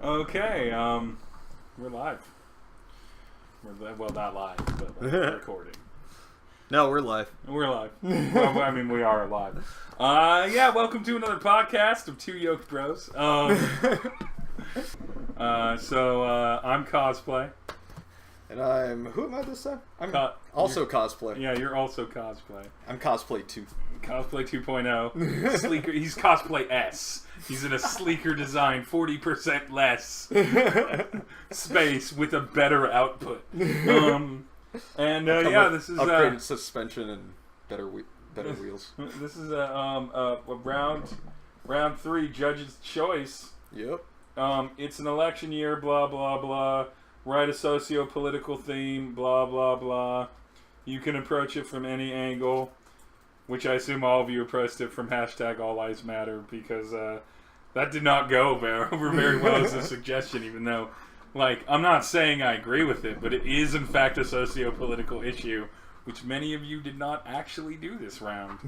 Okay, we're live. Well, not live, but recording. No, we're live. We're live. Well, I mean, we are live. Yeah, welcome to another podcast of Two Yoked Bros. I'm C0splay. And who am I this time? I'm also cosplay. Yeah, you're also cosplay. I'm cosplay 2. Cosplay 2.0. Sleeker. He's cosplay S. He's in a sleeker design, 40% less space with a better output. Yeah, this is upgraded suspension and better wheels. This is a round 3 judge's choice. Yep. It's an election year. Blah blah blah. Write a socio-political theme. Blah blah blah. You can approach it from any angle. Which I assume all of you approached it from hashtag All Lives Matter, because that did not go over very well as a suggestion, even though, like, I'm not saying I agree with it, but it is in fact a socio-political issue, which many of you did not actually do this round.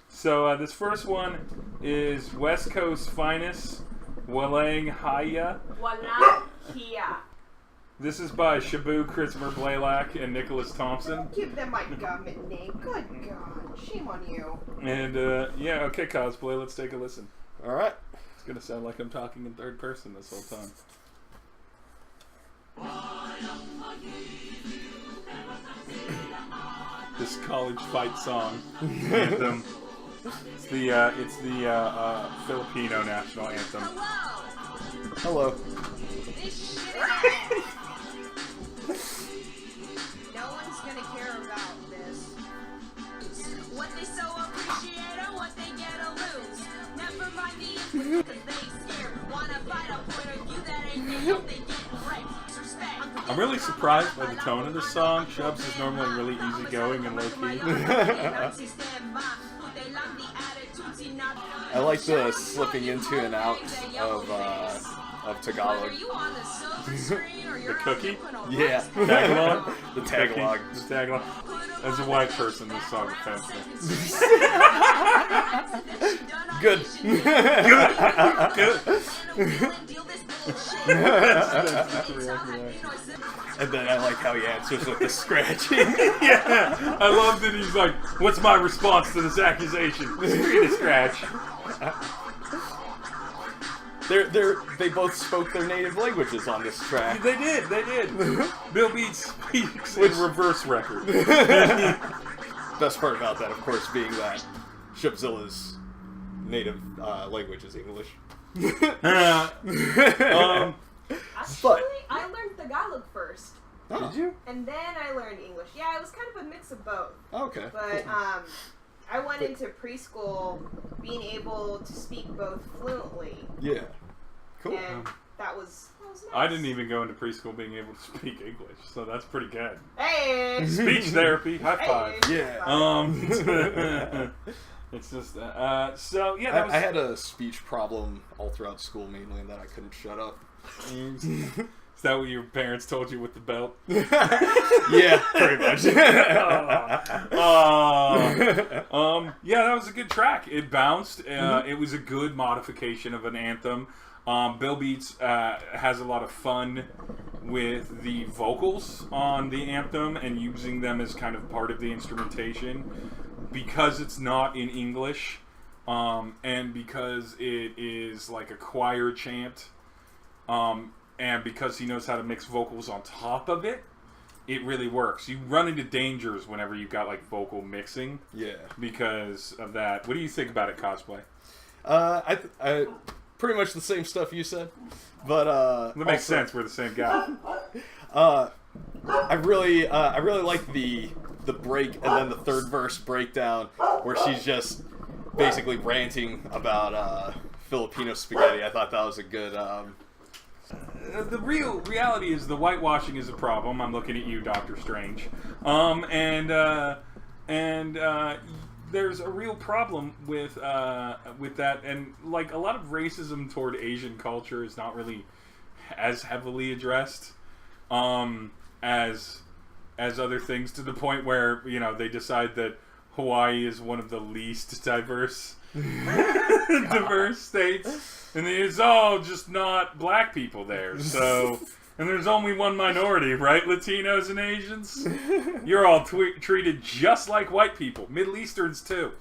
So this first one is West Coast finest, Walang Haya. Walang Haya. This is by Shabu, Christopher Blaylock, and Nicholas Thompson. Don't give them my government name. Good God. Shame on you. And, yeah, okay, cosplay, let's take a listen. Alright. It's gonna sound like I'm talking in third person this whole time. This college fight song anthem. It's the Filipino national anthem. Hello. No one's gonna care about this. What they so appreciate or what they get to lose. Never mind the input, cause they scared. Wanna fight a point of view that ain't real, they get wrecked. Respect. I'm really surprised by the tone of this song. Shubs is normally really easygoing and low-key. I like the slipping into and out of Tagalog. The cookie? Yeah. Tagalog? The Tagalog. The Tagalog. As a white person, this song offends me. Good. Good. That's And then I like how he answers with the scratching. Yeah, I love that he's like, what's my response to this accusation? Scream to scratch. They both spoke their native languages on this track. They did. Bill Beats speaks in reverse record. Best part about that, of course, being that Shubzilla's native language is English. Actually, I learned Tagalog first. Oh. Did you? And then I learned English. Yeah, it was kind of a mix of both. Okay. But, I went into preschool being able to speak both fluently. Yeah. Cool. And that was nice. I didn't even go into preschool being able to speak English, so that's pretty good. Hey! Speech therapy, high five. Hey. Yeah. It's just, so, yeah, that was... I had a speech problem all throughout school, mainly, in that I couldn't shut up. Is that what your parents told you with the belt? Yeah, pretty much. Yeah, that was a good track. It bounced. It was a good modification of an anthem. Bill Beats has a lot of fun with the vocals on the anthem and using them as kind of part of the instrumentation because it's not in English and because it is like a choir chant. And because he knows how to mix vocals on top of it, it really works. You run into dangers whenever you've got, like, vocal mixing. Yeah. Because of that. What do you think about it, cosplay? I pretty much the same stuff you said, but that makes sense. We're the same guy. I really like the break and then the third verse breakdown where she's just basically ranting about Filipino spaghetti. I thought that was a good. The reality is the whitewashing is a problem. I'm looking at you, Dr. Strange. There's a real problem with that, and like a lot of racism toward Asian culture is not really as heavily addressed as other things, to the point where, you know, they decide that Hawaii is one of the least diverse diverse states, and there's all just not black people there. So, and there's only one minority, right? Latinos and Asians. You're all treated just like white people. Middle Easterns too.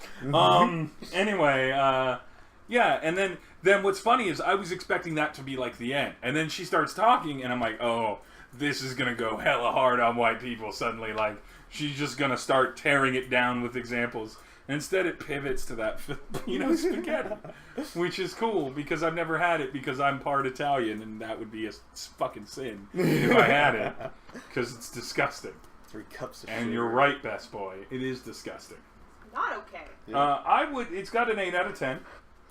Anyway, yeah, and then what's funny is I was expecting that to be like the end, and then she starts talking, and I'm like, oh, this is gonna go hella hard on white people suddenly. Like she's just gonna start tearing it down with examples. And instead, it pivots to that Filipino spaghetti, which is cool because I've never had it because I'm part Italian, and that would be a fucking sin if I had it because it's disgusting. 3 cups of And sugar. you're right, best boy. It is disgusting. Not okay. I would. It's got an 8 out of 10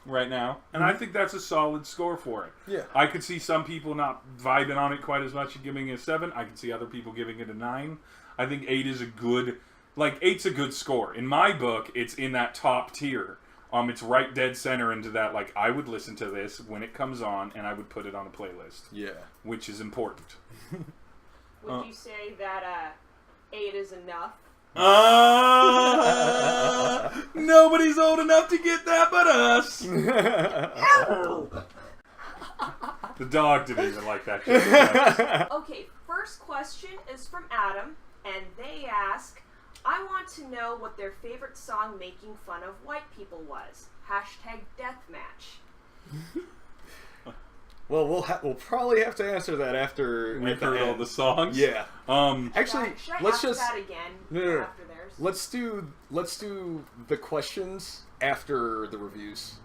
right now, and I think that's a solid score for it. Yeah. I could see some people not vibing on it quite as much and giving it a 7. I could see other people giving it a 9. I think 8 is a good. Like, 8's a good score. In my book, it's in that top tier. It's right dead center into that, like, I would listen to this when it comes on, and I would put it on a playlist. Yeah. Which is important. Would you say that 8 is enough? Nobody's old enough to get that but us. The dog didn't even like that shit. Okay, first question is from Adam, and they ask, I want to know what their favorite song making fun of white people was. #deathmatch. Well, we'll probably have to answer that after We've heard all the songs. Yeah. Actually, Should I let's ask just that again No. after theirs? let's do the questions after the reviews.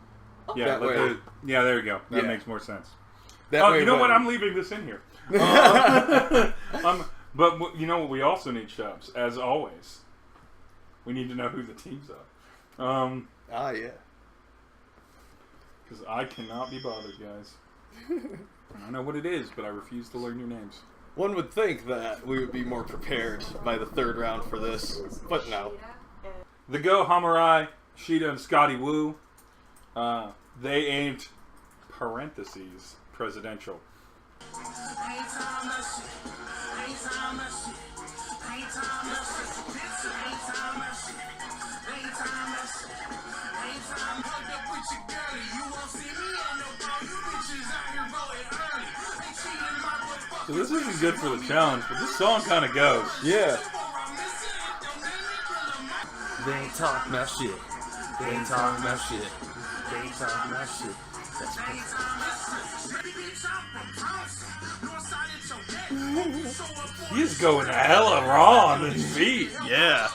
Yeah, That way- there you go. That Yeah. makes more sense. That Oh, way you know when- what? I'm leaving this in here. But you know what? We also need shows, as always. We need to know who the teams are. Yeah. Because I cannot be bothered, guys. I know what it is, but I refuse to learn your names. One would think that we would be more prepared by the 3rd round for this, but no. And The Go Hamurai, Sheeta and Scotty Wu, they aimed parentheses presidential. So this isn't good for the challenge, but this song kind of goes. Yeah. They talk my shit. They talk my shit. They talk my shit. That's He's going hella raw on this beat. Yeah.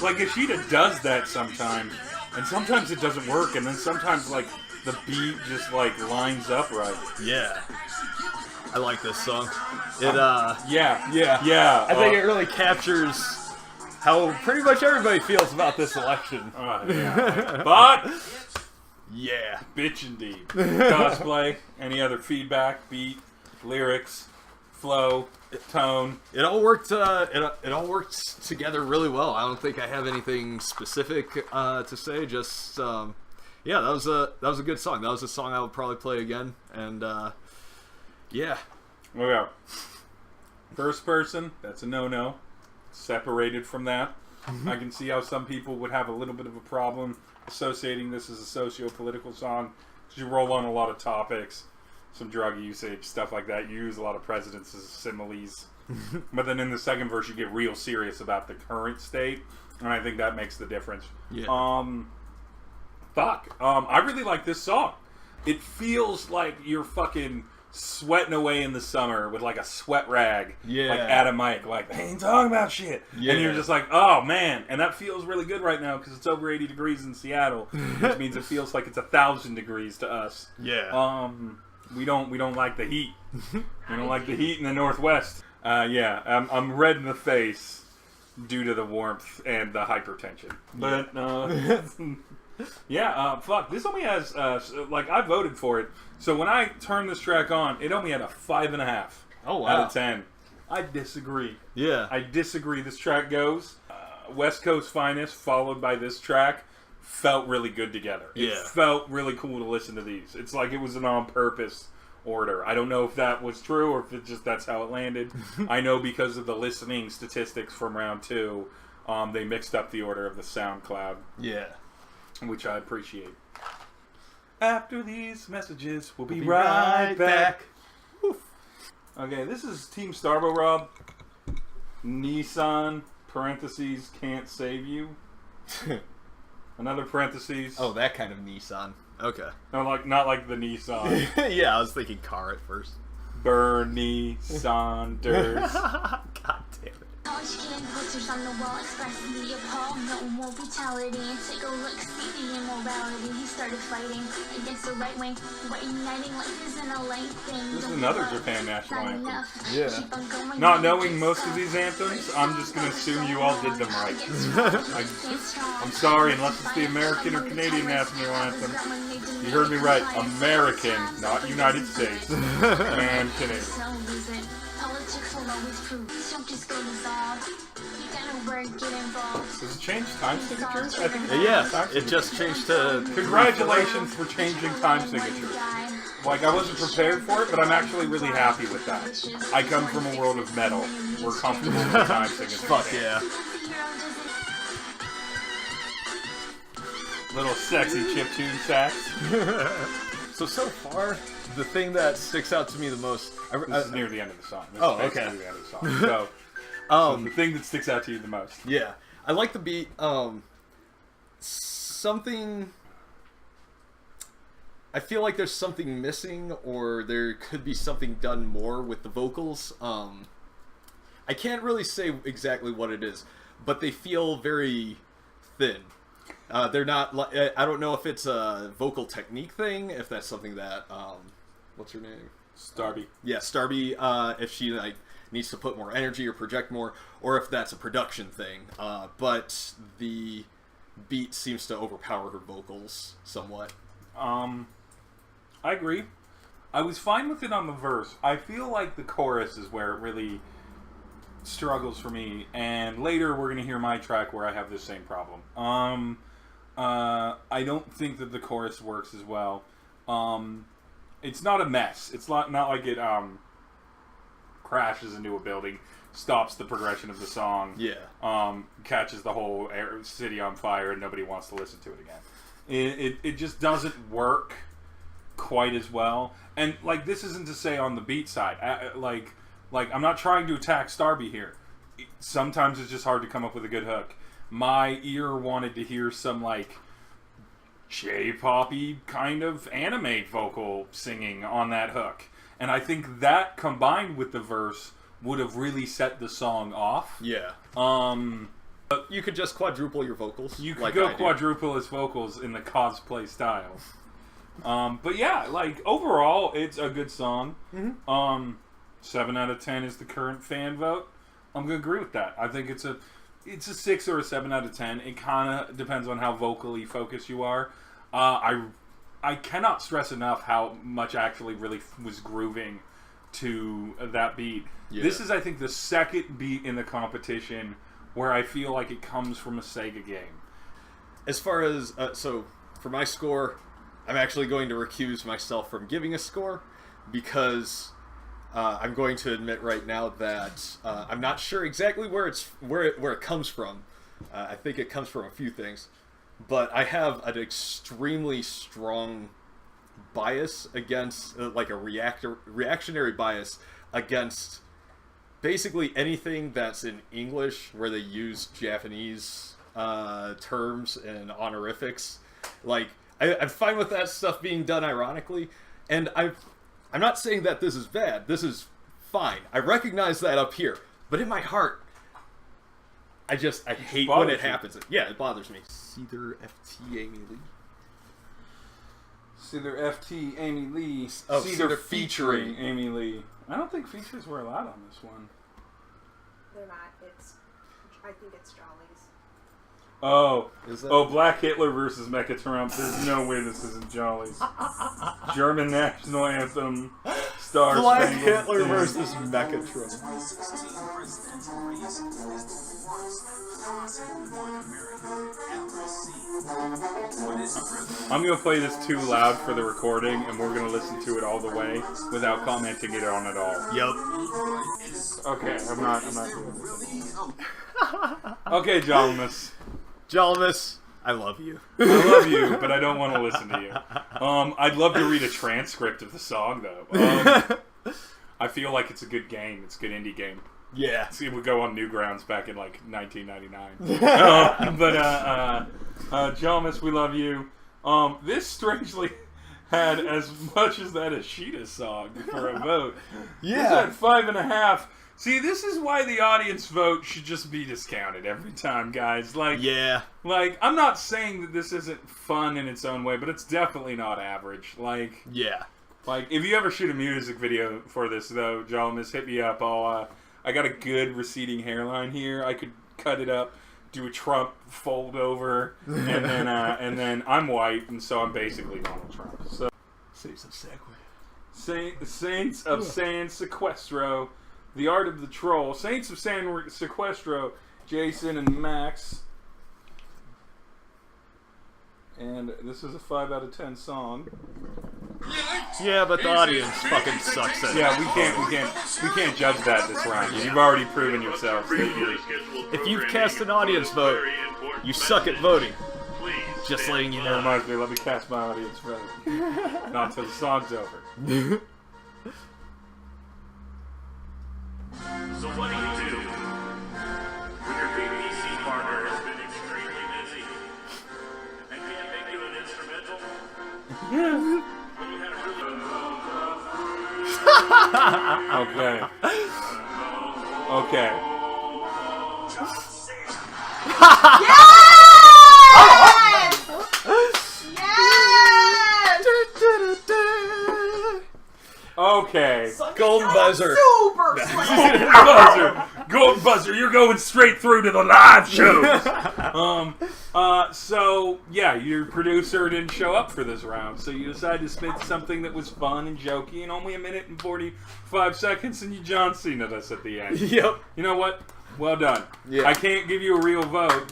Like, Ishida does that sometimes, and sometimes it doesn't work, and then sometimes, like, the beat just, like, lines up right. Yeah. I like this song. It Yeah. I think it really captures how pretty much everybody feels about this election. Yeah. But, Yeah. bitch indeed. Cosplay, any other feedback, beat, lyrics, flow, tone. It all worked. It all worked together really well. I don't think I have anything specific to say. Just yeah, that was a good song. That was a song I would probably play again. And yeah, Okay. First person, that's a no-no. Separated from that. I can see how some people would have a little bit of a problem associating this as a socio-political song. Because you roll on a lot of topics, some drug usage, stuff like that. You use a lot of presidents as similes. But then in the second verse, you get real serious about the current state. And I think that makes the difference. Yeah. I really like this song. It feels like you're fucking sweating away in the summer with like a sweat rag. Yeah. Like at a mic. Like, they ain't talking about shit. Yeah. And you're just like, oh man. And that feels really good right now because it's over 80 degrees in Seattle. Which means it feels like it's 1,000 degrees to us. yeah. We don't like the heat. We don't like the heat in the Northwest. I'm red in the face due to the warmth and the hypertension. But fuck. This only has I voted for it. So when I turned this track on, it only had a 5.5 Oh, wow. out of 10. I disagree. Yeah. I disagree. This track goes West Coast Finest, followed by this track, felt really good together. It Yeah. felt really cool to listen to these. It's like it was an on-purpose order. I don't know if that was true or if that's how it landed. I know because of the listening statistics from round 2, they mixed up the order of the SoundCloud, Yeah. which I appreciate. After these messages, we'll be Be right back. Okay, this is Team Starbo Rob. Nissan, parentheses, can't save you. Another parentheses. Oh, that kind of Nissan. Okay. No, not like the Nissan. Yeah, I was thinking car at first. Bernie Sanders. God damn it. College kid posters on the wall expressing the appall. No more brutality and take a look, see the immorality. He started fighting against the right wing. We're uniting like isn't a late thing. This is another Japan national anthem. Yeah. Not knowing most of these anthems, I'm just gonna assume you all did them right. I'm sorry, unless it's the American or Canadian national anthem. You heard me right. American, not United States. And Canadian. Politics will always prove. Don't just go dissolve. You gotta work, get involved. Does it change time signatures? I think Yeah, it just changed to... Congratulations for changing time signatures. Like, I wasn't prepared for it, but I'm actually really happy with that. I come from a world of metal. We're comfortable with time signatures. Fuck yeah. Little sexy chiptune sax. So far, the thing that sticks out to me the most... This is near the end of the song. This Oh, is okay. basically the end of the song. So, the thing that sticks out to you the most. Yeah. I like the beat. Something... I feel like there's something missing, or there could be something done more with the vocals. I can't really say exactly what it is, but they feel very thin. They're not... I don't know if it's a vocal technique thing, if that's something that... what's her name? Starby. Yeah, Starby, if she like needs to put more energy or project more, or if that's a production thing. But the beat seems to overpower her vocals somewhat. I agree. I was fine with it on the verse. I feel like the chorus is where it really struggles for me, and later we're gonna hear my track where I have this same problem. I don't think that the chorus works as well. It's not a mess. It's not like it crashes into a building, stops the progression of the song, catches the whole city on fire, and nobody wants to listen to it again. It just doesn't work quite as well. And like, this isn't to say on the beat side. Like I'm not trying to attack Starby here. Sometimes it's just hard to come up with a good hook. My ear wanted to hear some like J-poppy kind of anime vocal singing on that hook, and I think that combined with the verse would have really set the song off. Yeah. But you could just quadruple your vocals. You could like go I do. quadruple his vocals in the cosplay style. But yeah, like overall, it's a good song. 7 out of 10 is the current fan vote. I'm gonna agree with that. I think it's a 6 or a 7 out of 10. It kind of depends on how vocally focused you are. I cannot stress enough how much I actually really was grooving to that beat. Yeah. This is, I think, the second beat in the competition where I feel like it comes from a Sega game. As far as so for my score, I'm actually going to recuse myself from giving a score because I'm going to admit right now that I'm not sure exactly where it comes from. I think it comes from a few things, but I have an extremely strong bias against like a reactionary bias against basically anything that's in English where they use Japanese terms and honorifics. Like I'm fine with that stuff being done ironically, and I'm not saying that this is bad. This is fine. I recognize that up here, but in my heart, I hate when it happens. Yeah, it bothers me. C0 FT Amy Lee. C0 FT Amy Lee. Oh, C0 C0 featuring Amy Lee. I don't think features were allowed on this one. They're not. I think it's Jolly's. Oh, Is that- oh, Black Hitler versus Mecha Trump. There's no way this isn't Jolly's. German national anthem. Star Black Spangled Hitler Banner. versus Mechatron. I'm gonna play this too loud for the recording, and we're gonna listen to it all the way without commenting it on at all. Yup. Okay, I'm not doing this. Okay, Jalamus. Jalmus, I love you. I love you, but I don't want to listen to you. I'd love to read a transcript of the song, though. I feel like it's a good game. It's a good indie game. Yeah. See, it would go on Newgrounds back in, like, 1999. Jomas, we love you. This strangely had as much as that Ashita song for a vote. Yeah. This had 5.5. See, this is why the audience vote should just be discounted every time, guys. Like, yeah. Like, I'm not saying that this isn't fun in its own way, but it's definitely not average. Like, yeah. Like, if you ever shoot a music video for this, though, Jomas, hit me up. I got a good receding hairline here. I could cut it up, do a Trump fold over, and then I'm white, and so I'm basically Donald Trump. So, Saints of San Sequestro, the art of the troll. Saints of San Sequestro, Jason and Max. And this is a 5 out of 10 song. Yeah, but the audience fucking sucks at it. Yeah, we can't judge that this round. You've already proven yourself. If you've cast an audience vote, you suck at voting. Just letting you That know. reminds me, let me cast my audience vote. Not until the song's over. So what do you do when your VPC partner has been extremely busy and can't make you an instrumental? When you had a really Okay. Okay. Okay. Golden buzzer. Super Golden buzzer, you're going straight through to the live shows. So yeah, your producer didn't show up for this round, so you decided to spit something that was fun and jokey, and only 1 minute and 45 seconds, and you John Cena'd us at the end. Yep. You know what? Well done. Yeah. I can't give you a real vote.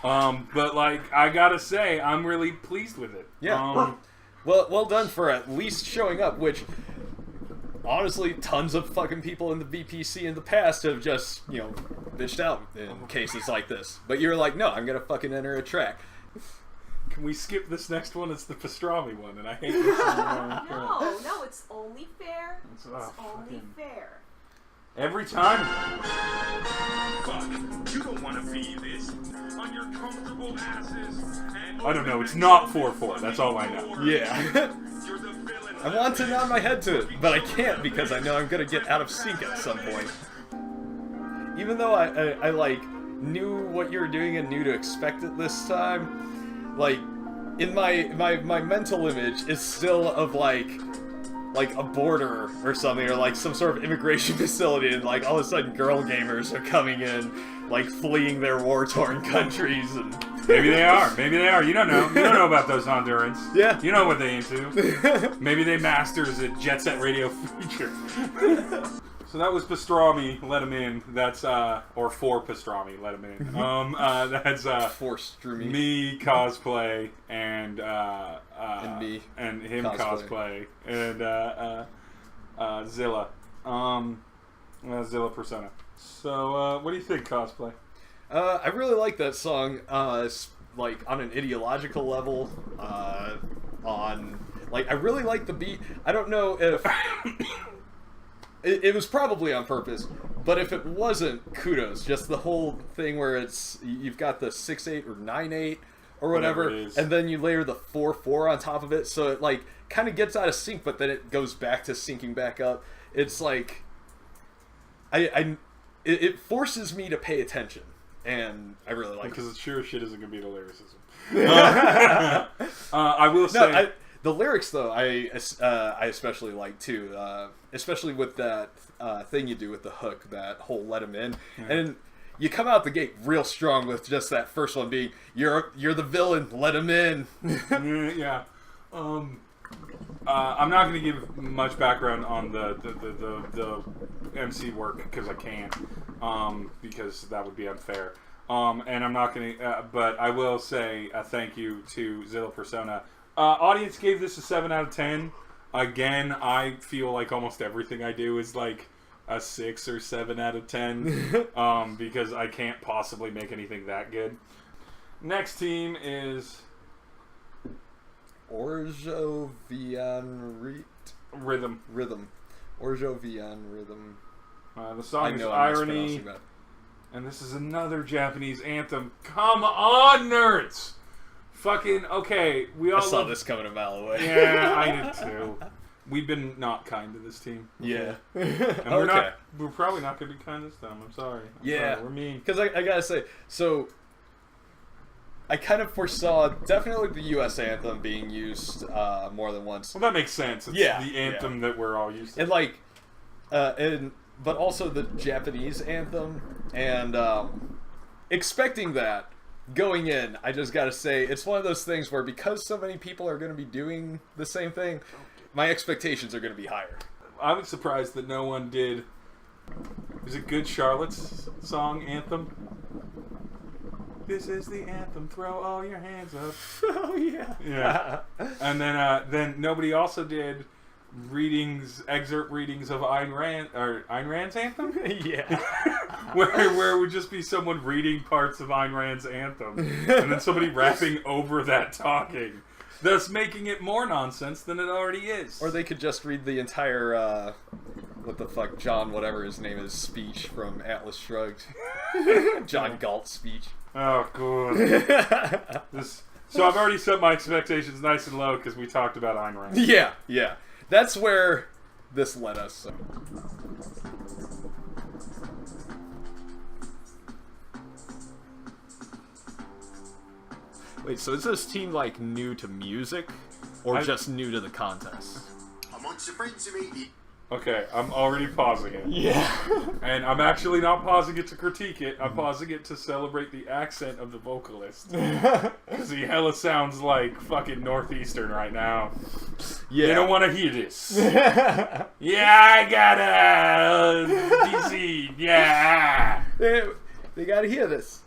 But like I gotta say, I'm really pleased with it. Yeah. Well done for at least showing up, which, honestly, tons of fucking people in the VPC in the past have just, bitched out in cases like this. But you're like, no, I'm gonna fucking enter a track. Can we skip this next one? It's the pastrami one, and I hate this one. No, it's only fair. It's only fucking- fair. Every time. fuck, you don't want to be this on your comfortable asses. And I don't know. It's not 4-4. That's all I know. Yeah. You're the villain. I want to nod my head to it, but I can't because I know I'm gonna get out of sync at some point. Even though I like knew what you were doing and knew to expect it this time, like in my mental image is still of like a border or something, or like some sort of immigration facility, and like all of a sudden girl gamers are coming in, like fleeing their war-torn countries, and Maybe they are. You don't know. You don't know about those Hondurans. Yeah. You know what they into. Maybe they masters at Jet Set Radio Future. So that was pastrami. Let him in. That's or for pastrami. Let him in. That's forced through me cosplay and me and him cosplay. and Zilla. Zilla persona. So what do you think, cosplay? I really like that song, like, on an ideological level, I really like the beat. I don't know if... it was probably on purpose, but if it wasn't, kudos. Just the whole thing where you've got the 6/8 or 9/8 or whatever, it is. and then you layer the 4/4 on top of it, so it, like, kind of gets out of sync, but then it goes back to syncing back up. It's like... It forces me to pay attention. And I really like Because it. the sure shit isn't going to be the lyricism. I will say... No, the lyrics, though, I especially like, too. Especially with that thing you do with the hook, that whole let him in. Yeah. And you come out the gate real strong with just that first one being, you're the villain, let him in. Yeah. I'm not going to give much background on the MC work because I can't, because that would be unfair. And I'm not going to, but I will say a thank you to Zilla Persona. Audience gave this a 7 out of 10. Again, I feel like almost everything I do is like a 6 or 7 out of 10 because I can't possibly make anything that good. Next team is Orjo Vian Rhythm. Orjo Vian Rhythm. The song is I'm Irony, mispronouncing that. and this is another Japanese anthem. Come on, nerds! Fucking, okay, we all I saw love... this coming a mile away. Yeah, I did too. We've been not kind to this team. Yeah. And we're probably not going to be kind this time. I'm sorry. Yeah. We're mean. Because I gotta say, so I kind of foresaw definitely the U.S. anthem being used more than once. Well, that makes sense. It's Yeah, the anthem that we're all used to. And like, but also the Japanese anthem, and expecting that going in, I just gotta say, it's one of those things where because so many people are going to be doing the same thing, my expectations are going to be higher. I was surprised that no one did. Is it Good Charlotte's song anthem? This is the anthem. Throw all your hands up. Oh yeah. Yeah. And then nobody also did excerpt readings of Ayn Rand's anthem. Yeah. where it would just be someone reading parts of Ayn Rand's anthem, and then somebody rapping over that talking, thus making it more nonsense than it already is. Or they could just read the entire, what the fuck, John whatever his name is, speech from Atlas Shrugged. John Galt speech. Oh, good. So I've already set my expectations nice and low because we talked about Ayn Rand. Yeah. That's where this led us. So. Wait, so is this team like new to music, or just new to the contest? Amongst your friends who may be. Okay, I'm already pausing it. Yeah. And I'm actually not pausing it to critique it. I'm pausing it to celebrate the accent of the vocalist. Because he hella sounds like fucking Northeastern right now. Yeah. They don't want to hear this. Yeah, I got a DC. Yeah. They gotta hear this.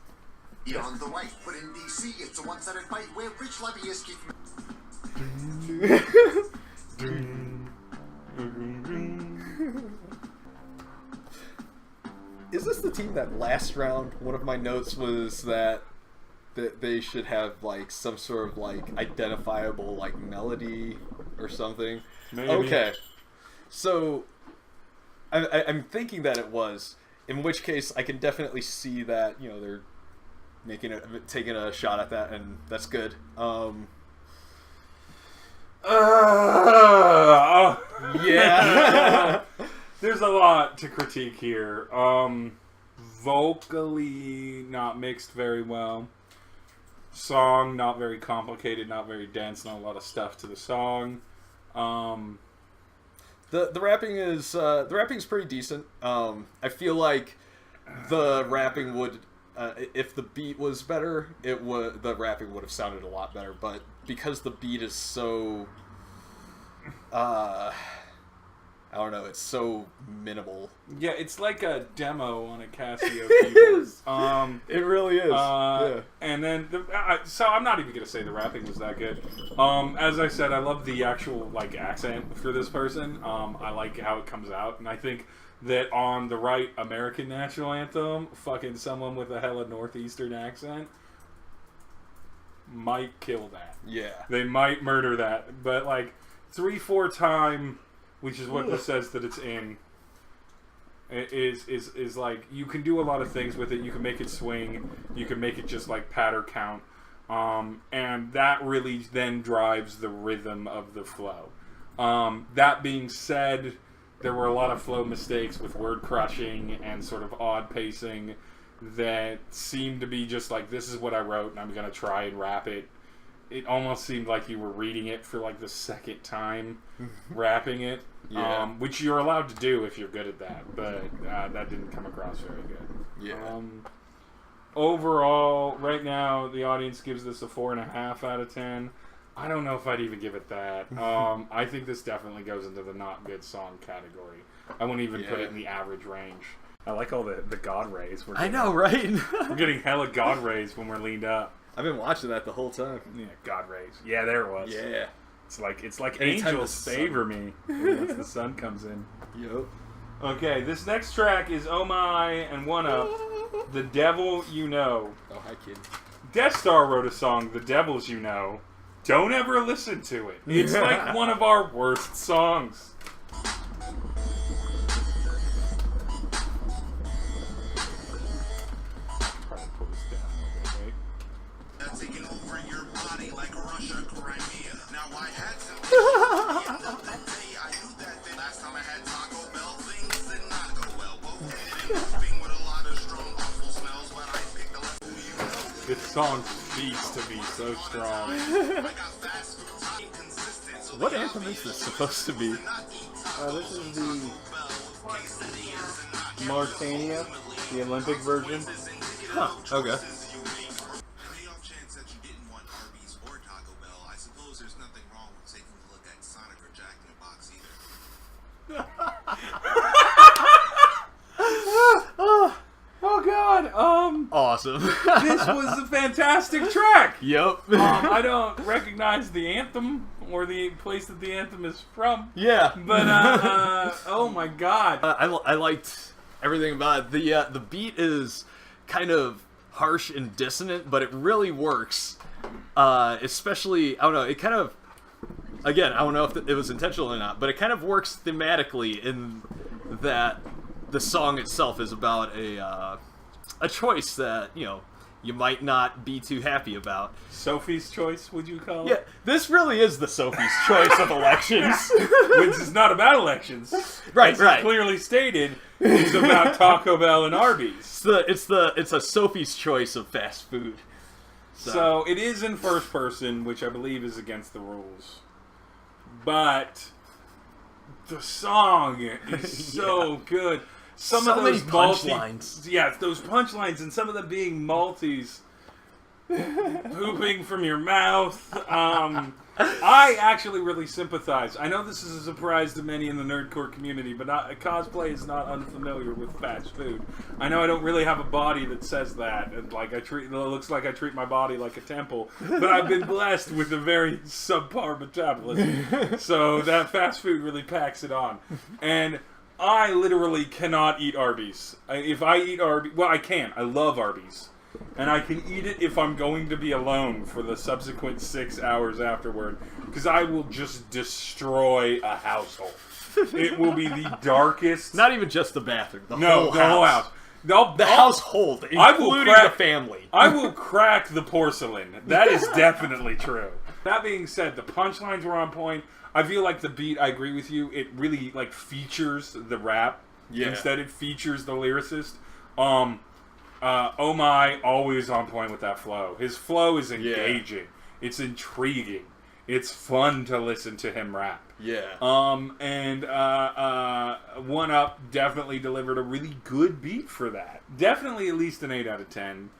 On the way, but in DC, it's a one-sided fight where rich lobbyists keep. Is this the team that last round? One of my notes was that they should have like some sort of like identifiable like melody or something. Maybe. Okay, so I'm thinking that it was. In which case, I can definitely see that they're taking a shot at that, and that's good. Yeah. There's a lot to critique here. Vocally, not mixed very well. Song, not very complicated, not very dense, not a lot of stuff to the song. The rapping is pretty decent. I feel like the rapping would, if the beat was better, the rapping would have sounded a lot better. But because the beat is so, I don't know, it's so minimal. Yeah, it's like a demo on a Casio It keyboard. is. It really is. Yeah. And then, so I'm not even gonna say the rapping was that good. As I said, I love the actual like accent for this person. I like how it comes out, and I think that on the right American national anthem, fucking someone with a hella Northeastern accent might kill that. Yeah. They might murder that, but like 3/4 time, which is what this says that it's in, is like you can do a lot of things with it. You can make it swing. You can make it just like patter count, and that really then drives the rhythm of the flow. That being said, there were a lot of flow mistakes with word crushing and sort of odd pacing that seemed to be just like, this is what I wrote and I'm going to try and rap it. It almost seemed like you were reading it for like the second time, rapping it, Yeah. which you're allowed to do if you're good at that, but that didn't come across very good. Yeah. Overall, right now, the audience gives this a 4.5 out of 10. I don't know if I'd even give it that. I think this definitely goes into the not good song category. I wouldn't even put it in the average range. I like all the God rays. I know, right? We're getting hella God rays when we're leaned up. I've been watching that the whole time. Yeah, God rays. Yeah, there it was. Yeah. It's like Anytime angels the sun- favor me once the sun comes in. Yep. Okay, this next track is Oh My and One Up, The Devil You Know. Oh, hi, kid. Death Star wrote a song, The Devils You Know. Don't ever listen to it. It's like one of our worst songs. Taking over your body like Russia, Crimea. Now I had to. I knew that last time I had Taco Bell, things did not go well. Moving with a lot of strong, awful smells, but I picked the left who you know. This song speaks to me so strong. What anthem is this supposed to be? This is the Mauritania, the Olympic version. Huh, okay. Oh God! Awesome. This was a fantastic track. Yep. I don't recognize the anthem or the place that the anthem is from. Yeah. But oh my God! I liked everything about it. The beat is kind of harsh and dissonant, but it really works. Especially, I don't know. It kind of, again, I don't know if it was intentional or not, but it kind of works thematically in that the song itself is about a choice that, you know, you might not be too happy about. Sophie's Choice, would you call it? Yeah, this really is the Sophie's Choice of elections. Which is not about elections. Right, As right. clearly stated, it's about Taco Bell and Arby's. It's a Sophie's Choice of fast food. So it is in first person, which I believe is against the rules. But the song is so good. Some So of those many punchlines. Yeah, those punchlines, and some of them being multis. Pooping from your mouth. I actually really sympathize. I know this is a surprise to many in the nerdcore community, but cosplay is not unfamiliar with fast food. I know I don't really have a body that says that, and it looks like I treat my body like a temple. But I've been blessed with a very subpar metabolism, so that fast food really packs it on. And I literally cannot eat Arby's. If I eat Arby's, well, I can. I love Arby's. And I can eat it if I'm going to be alone for the subsequent 6 hours afterward. Because I will just destroy a household. It will be the darkest... Not even just the bathroom. The whole house. The household, including the family. I will crack the porcelain. That is definitely true. That being said, the punchlines were on point. I feel like the beat, I agree with you, it really features the rap. Yeah. Instead it features the lyricist. Oh My, always on point with that flow. His flow is engaging. Yeah. It's intriguing. It's fun to listen to him rap. Yeah. And One Up definitely delivered a really good beat for that. Definitely at least an 8 out of 10.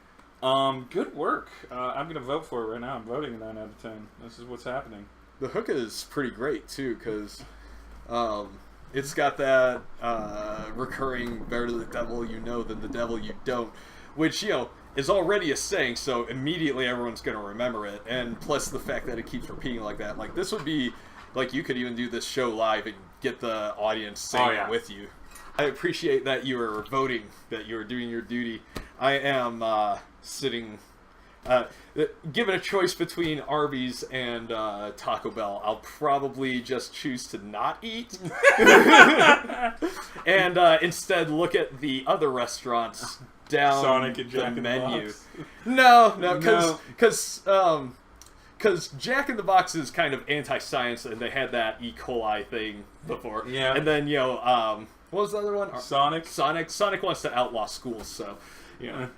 Good work. I'm going to vote for it right now. I'm voting a 9 out of 10. This is what's happening. The hook is pretty great, too, because it's got that recurring better the devil you know than the devil you don't, which, you know, is already a saying, so immediately everyone's going to remember it. And plus the fact that it keeps repeating like that. Like, this would be, like, you could even do this show live and get the audience saying it with you. I appreciate that you are voting, that you are doing your duty. I am sitting... given a choice between Arby's and Taco Bell, I'll probably just choose to not eat and instead look at the other restaurants down Sonic and Jack the in menu. The Box. No, because Jack in the Box is kind of anti-science, and they had that E. coli thing before. Yeah. And then, you know, what was the other one? Sonic wants to outlaw schools, so, you know.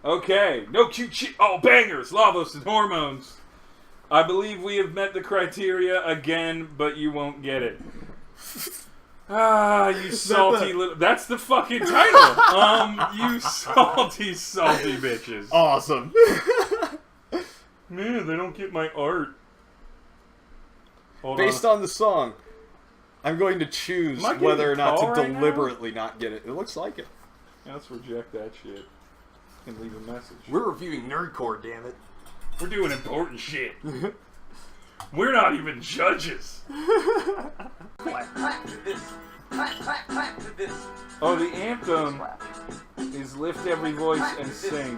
Okay, no cute shit. Oh, bangers, Lavos, and hormones. I believe we have met the criteria again, but you won't get it. You salty little... That's the fucking title. You salty bitches. Awesome. Man, they don't get my art. Based on the song, I'm going to choose whether or not to deliberately not get it. It looks like it. Yeah, let's reject that shit. And leave a message. We're reviewing Nerdcore, damn it. We're doing important shit. We're not even judges. Queen Oh, the anthem is lift every voice and sing,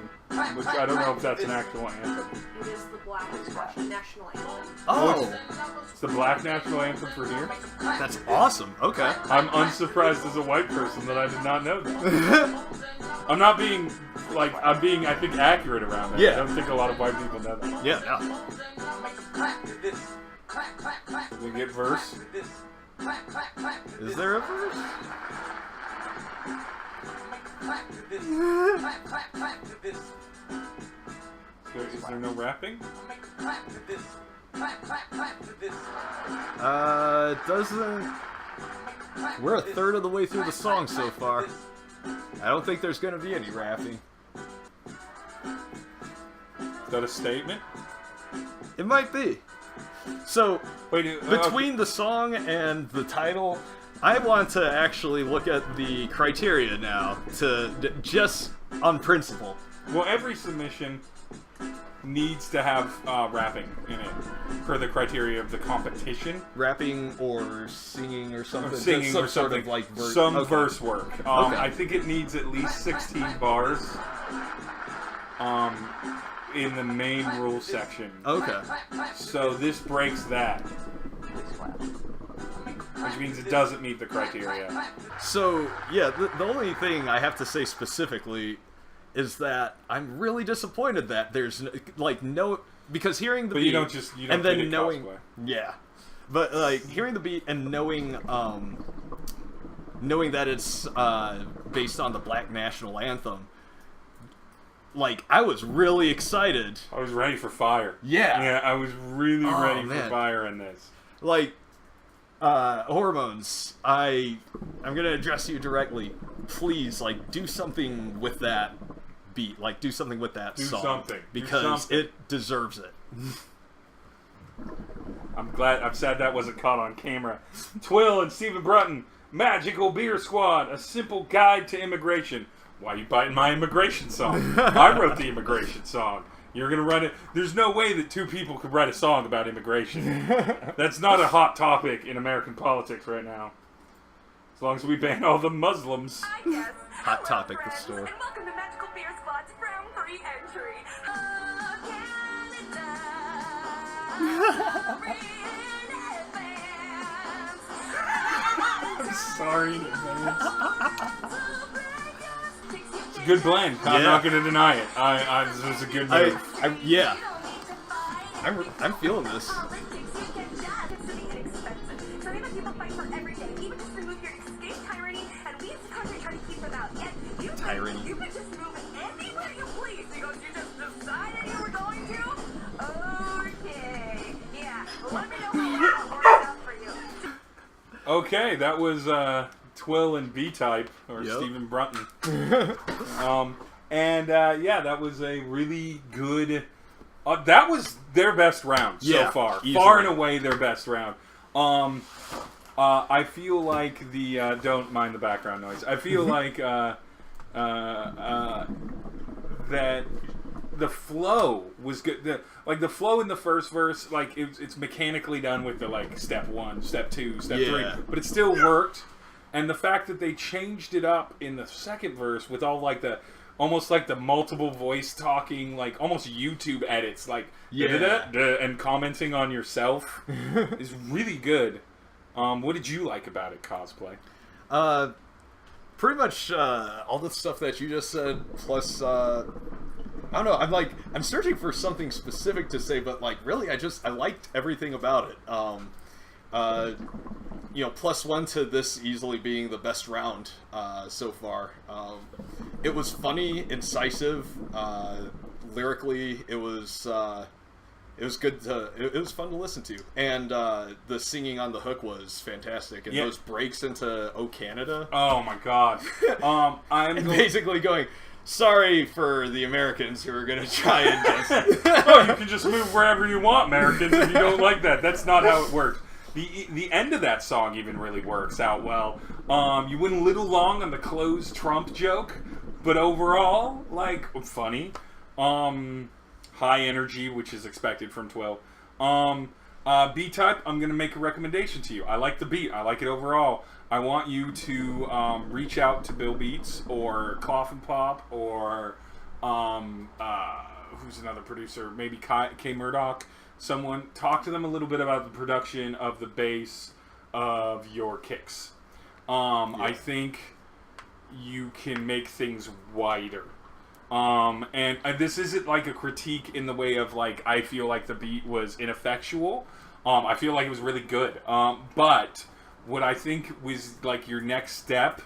which I don't know if that's an actual anthem. It is the Black national anthem. Oh, It's the Black national anthem for here. that's awesome. Okay. I'm unsurprised as a white person that I did not know that. I'm not being I'm being, I think, accurate around that. Yeah. I don't think a lot of white people know that. Yeah, yeah. We get verse. Is there a verse? Is there no rapping? It doesn't. We're a third of the way through the song so far. I don't think there's gonna be any rapping. Is that a statement? It might be. So, Wait, between the song and the title, I want to actually look at the criteria now, just on principle. well, every submission needs to have rapping in it per the criteria of the competition. Rapping or singing or something. Just Singing some or sort something. of like verse. Some Okay. verse work. Okay. I think it needs at least 16 bars. In the main rule section. Okay. So this breaks that. Which means it doesn't meet the criteria. So, yeah, the only thing I have to say specifically is that I'm really disappointed that there's no because hearing the But beat you don't and get then it knowing cosplay. yeah, but hearing the beat and knowing that it's based on the Black National Anthem, I was really excited. I was ready for fire. Yeah. Yeah, I was really ready for man. fire in this. Hormones, I'm gonna address you directly. Please, do something with that beat. Do something with that Do song. something. Do Because something. it deserves it. I'm sad that wasn't caught on camera. Twill and Stephen Brunton, Magical Beer Squad, a simple guide to immigration. Why are you biting my immigration song? I wrote the immigration song. You're gonna write it. There's no way that two people could write a song about immigration. That's not a hot topic in American politics right now. As long as we ban all the Muslims. Hot topic, the store. And welcome to Magical Beer Squad's round 3 entry. I'm sorry in advance. It's a good blend. I'm Yeah. not gonna deny it. This was a good move. Yeah. I'm feeling this. Tyranny. You could just move anywhere you please because you just decided you were going to? Okay. Yeah. Well, let me know when you're out for you. Okay, that was Twill and B-Type, or Yep. Stephen Brunton. That was a really good... that was their best round so Yeah, far. easily. Far and away their best round. I feel like the... don't mind the background noise. I feel like that the flow was good. The flow in the first verse, it's mechanically done with the step 1, step 2, step 3, Yeah. but it still worked. And the fact that they changed it up in the second verse with all almost the multiple voice talking, almost YouTube edits, da-da-da, and commenting on yourself is really good. What did you like about it, Cosplay? Pretty much all the stuff that you just said, plus I don't know. I'm searching for something specific to say, but really, I liked everything about it. +1 to this easily being the best round so far. It was funny, incisive, lyrically. It was good to. It was fun to listen to, and the singing on the hook was fantastic. And those breaks into "Oh Canada." Oh my God! I'm basically going. Sorry for the Americans who are going to try and just... Oh, you can just move wherever you want, Americans, if you don't like that. That's not how it works. The end of that song even really works out well. You went a little long on the closed Trump joke, but overall, funny. High energy, which is expected from Twill. B-Type, I'm going to make a recommendation to you. I like the beat. I like it overall. I want you to reach out to Bill Beats or Cloth and Pop or who's another producer? Maybe K Murdoch. Someone, talk to them a little bit about the production of the bass of your kicks. I think you can make things wider. And this isn't like a critique in the way of like I feel like the beat was ineffectual. I feel like it was really good. But what I think was like your next step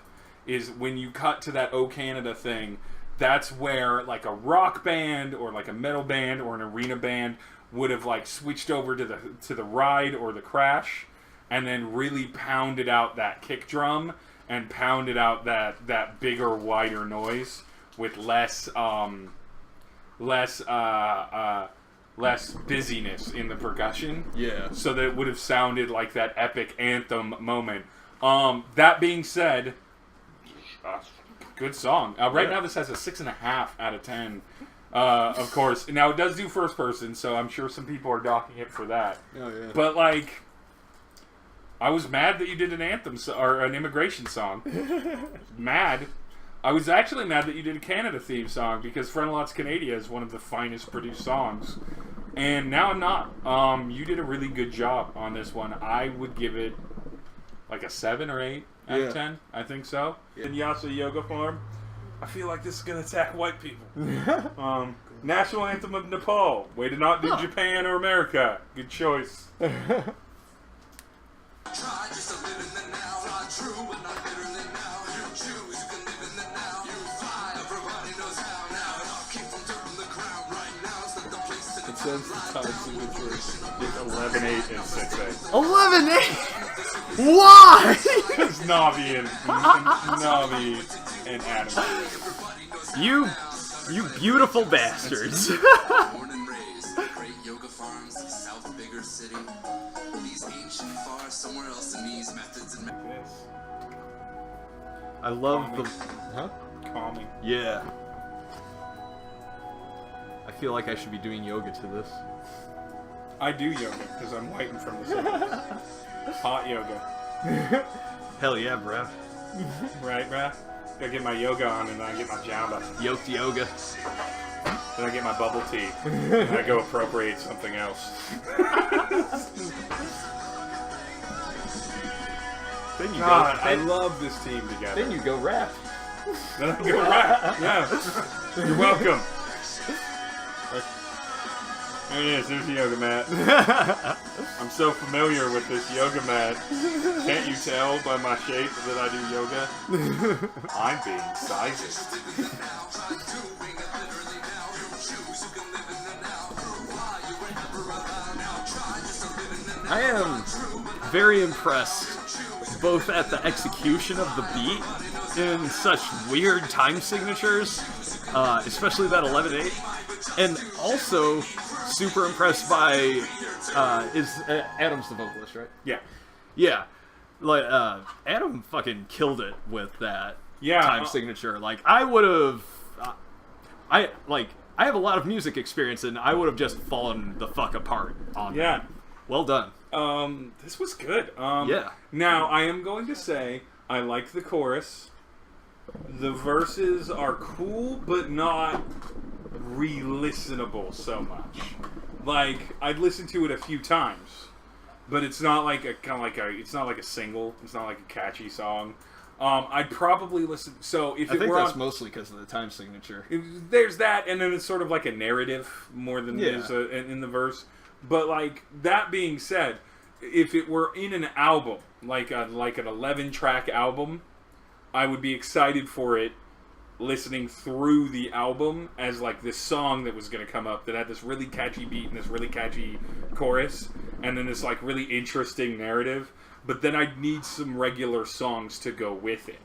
is when you cut to that O Canada thing. That's where like a rock band or like a metal band or an arena band would have like switched over to the ride or the crash, and then really pounded out that kick drum and pounded out that bigger, wider noise with less busyness in the percussion. Yeah. So that it would have sounded like that epic anthem moment. That being said, good song. Right now this has a 6.5 out of 10. Of course. Now it does do first person, so I'm sure some people are docking it for that. Oh yeah. But like, I was mad that you did an anthem or an immigration song. Mad. I was actually mad that you did a Canada theme song because Frenelot's Canada is one of the finest produced songs. And now I'm not. You did a really good job on this one. I would give it like a 7 or 8 out of 10. I think so. Vinyasa yoga form. I feel like this is going to attack white people. National anthem of Nepal. Way to not do Japan or America. Good choice. Try just to live in the now. Fly true, but not bitterly now. You choose, you can live in the now. You fly, everybody knows how now. And I'll keep from turning the crown right now. It's not the place to It says the time signature is 11-8 and 6-8. 11-8. Why? Because Navi and Adam. You beautiful bastards. born and raised. Great yoga farms, South bigger city. These ancient far somewhere else in these methods and I love the. Huh? Calming. Yeah. I feel like I should be doing yoga to this. I do yoga because I'm waiting from the seconds. Hot yoga. Hell yeah, bruh. Right, bruh? Gotta get my yoga on and then I get my jamba. Yoked yoga. Then I get my bubble tea. And I go appropriate something else. Then you God, go. I love this team together. Then you go rap. Then I go rap. Yeah. You're welcome. There it is. There's the yoga mat. I'm so familiar with this yoga mat. Can't you tell by my shape that I do yoga? I'm being sizist. I am very impressed both at the execution of the beat in such weird time signatures, especially that 11-8, and also super impressed by Adam's the vocalist, right? Yeah. Yeah, like Adam fucking killed it with that time signature. Like I would have, I have a lot of music experience, and I would have just fallen the fuck apart on that. Well done. This was good. Yeah. Now, I am going to say I like the chorus. The verses are cool, but not re-listenable so much. Like, I'd listen to it a few times, but it's not like it's not like a single. It's not like a catchy song. I'd probably listen. So if I it think were that's on, mostly because of the time signature. there's that, and then it's sort of like a narrative more than it is in the verse. But like that being said, if it were in an album, like an 11-track album, I would be excited for it. Listening through the album as like this song that was going to come up that had this really catchy beat and this really catchy chorus, and then this like really interesting narrative. But then I'd need some regular songs to go with it.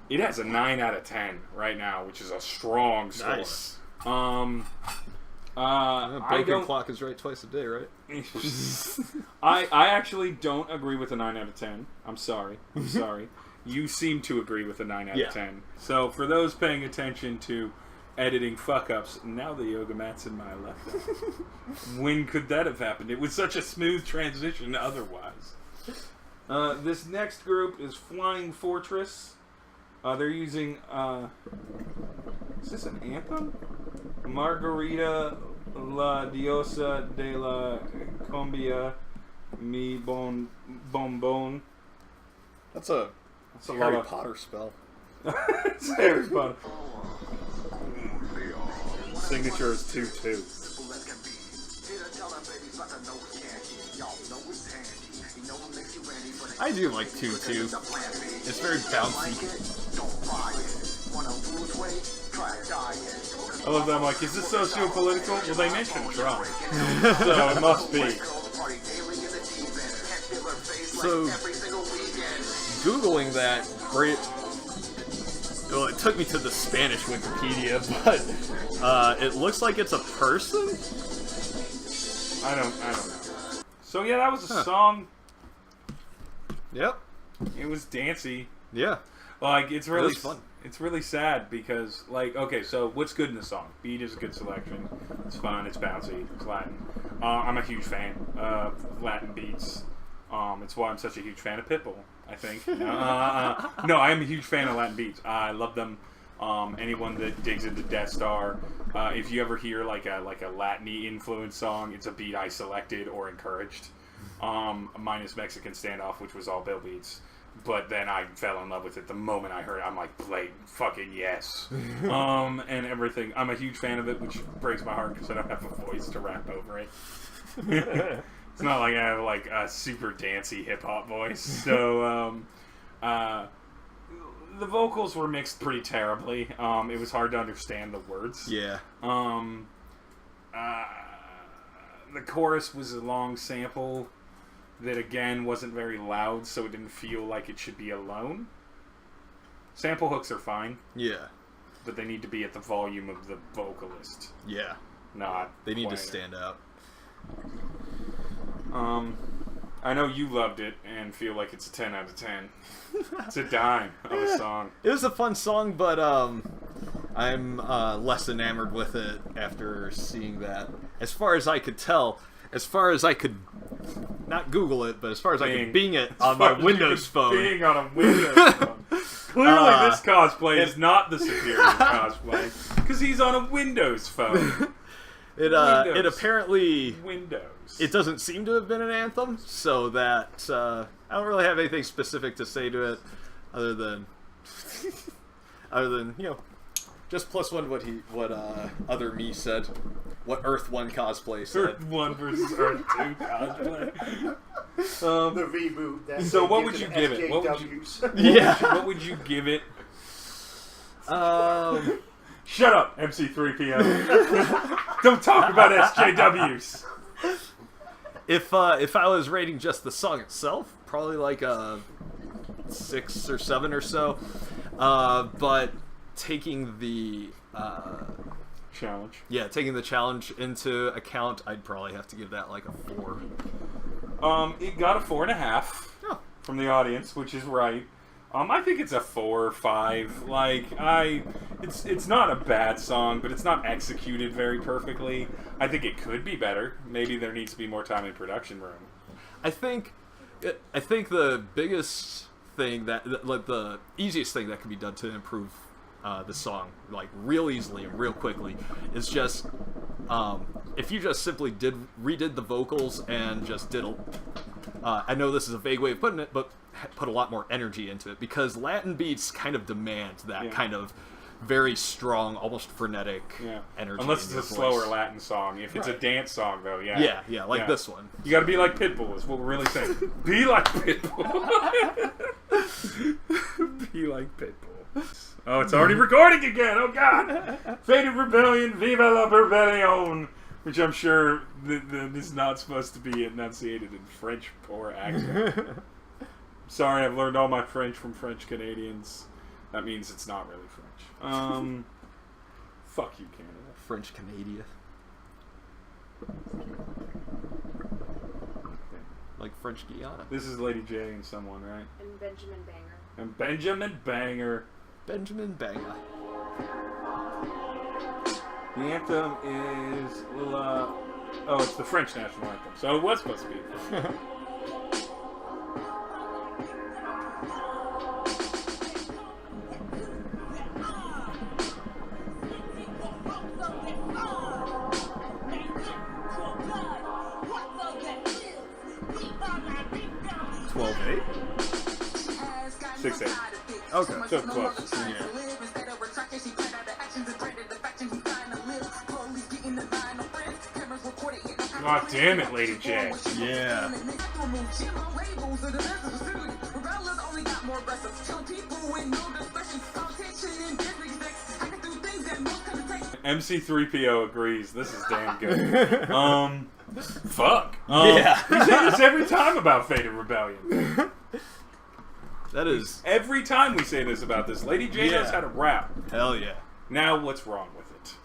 It has a 9 out of 10 right now, which is a strong score. Nice. Broken clock is right twice a day, right? I actually don't agree with a 9 out of 10. I'm sorry. You seem to agree with a 9 out of 10. So for those paying attention to editing fuck-ups. Now the yoga mat's in my left eye. When could that have happened? It was such a smooth transition otherwise. This next group is Flying Fortress. They're using, is this an anthem? Margarita la diosa de la cumbia mi bon bon. That's a lot Harry of Potter spell. It's Harry Potter. Signature is 2-2. I do like 2-2. It's very bouncy. I love that. I'm like, is this socio-political? Well, they mentioned Trump, so it must be. So, Googling that, well, it took me to the Spanish Wikipedia, but it looks like it's a person? I don't know. So yeah, that was a song. Yep. It was dancey. Yeah. Like, it's really fun. It's really sad because, like, okay, so what's good in the song? Beat is a good selection. It's fun. It's bouncy. It's Latin. I'm a huge fan of Latin beats. It's why I'm such a huge fan of Pitbull, I think. No, I am a huge fan of Latin beats. I love them. Anyone that digs into Death Star, if you ever hear like a Latin-y influenced song, it's a beat I selected or encouraged. Minus Mexican Standoff, which was all Bill beats. But then I fell in love with it the moment I heard it. I'm like, fucking yes. And everything. I'm a huge fan of it, which breaks my heart because I don't have a voice to rap over it. It's not like I have like a super dancey hip hop voice. So, the vocals were mixed pretty terribly. It was hard to understand the words. Yeah. The chorus was a long sample that again wasn't very loud, so it didn't feel like it should be alone. Sample hooks are fine. Yeah. But they need to be at the volume of the vocalist. Yeah. Not They need to quieter. stand out. I know you loved it and feel like it's a 10 out of 10. It's a dime of a song. It was a fun song, but I'm less enamored with it after seeing that. As far as I could tell, as far as I could not Google it, but as far as I could Bing it on my Windows phone. Bing on a Windows phone. Clearly this cosplay is not the superior cosplay, because he's on a Windows phone. It apparently Windows. It doesn't seem to have been an anthem, so that I don't really have anything specific to say to it, other than you know, just +1 what other me said, what Earth 1 cosplay said. Earth 1 versus Earth 2 cosplay. The reboot. That So what would you give it? What would you give it? Shut up, MC-3PO. Don't talk about SJWs. If I was rating just the song itself, probably like a 6 or 7 or so. But taking the challenge. Yeah, taking the challenge into account, I'd probably have to give that like a 4. It got a 4.5 from the audience, which is right. I think it's a 4 or 5. Like, it's not a bad song, but it's not executed very perfectly. I think it could be better. Maybe there needs to be more time in production room. I think the biggest thing that, like, the easiest thing that can be done to improve the song, like, real easily and real quickly, is just if you just simply redid the vocals and just did I know this is a vague way of putting it, but put a lot more energy into it, because Latin beats kind of demand that kind of very strong, almost frenetic energy. Unless in it's a your slower voice. Latin song. If it's a dance song, though, Yeah, like this one. You gotta be like Pitbull, is what we're really saying. Be like Pitbull. Be like Pitbull. Oh, it's already recording again. Oh, God. Faded Rebellion, Viva la Rebellion. Which I'm sure is not supposed to be enunciated in French poor accent. Sorry, I've learned all my French from French Canadians. That means it's not really French. Fuck you, Canada. French Canada. Like French Guiana. This is Lady J and someone, right? And Benjamin Banger. And Benjamin Banger. Benjamin Banger. The anthem is oh, it's the French national anthem. So it was supposed to be. $12.8. 6-8. Okay. So close. Yeah. God damn it, Lady J. Yeah. MC-3PO agrees. This is damn good. Fuck. Yeah. We say this every time about Fate and Rebellion. That is. Every time we say this about this, Lady J knows Yeah. how to rap. Hell yeah. Now, what's wrong with it?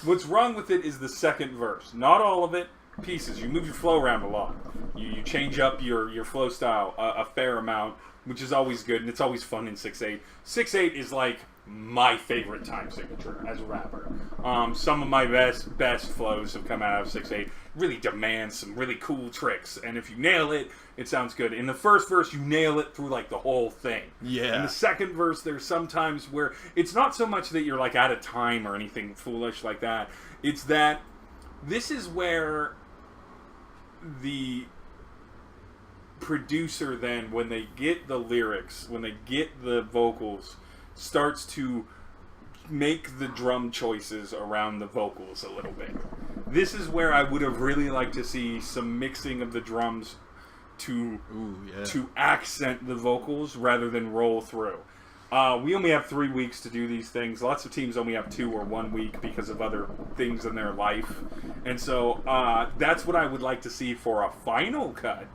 What's wrong with it is the second verse. Not all of it. Pieces. You move your flow around a lot. You change up your flow style a fair amount, which is always good, and it's always fun in 6/8. 6/8 is like my favorite time signature as a rapper. Some of my best flows have come out of 6/8. Really demands some really cool tricks, and if you nail it, it sounds good. In the first verse, you nail it through like the whole thing. Yeah. In the second verse, there's sometimes where it's not so much that you're like out of time or anything foolish like that. It's that this is where the producer then, when they get the lyrics, when they get the vocals, starts to make the drum choices around the vocals a little bit. This is where I would have really liked to see some mixing of the drums to accent the vocals rather than roll through. We only have 3 weeks to do these things. Lots of teams only have 2 or 1 week because of other things in their life. And so that's what I would like to see for a final cut.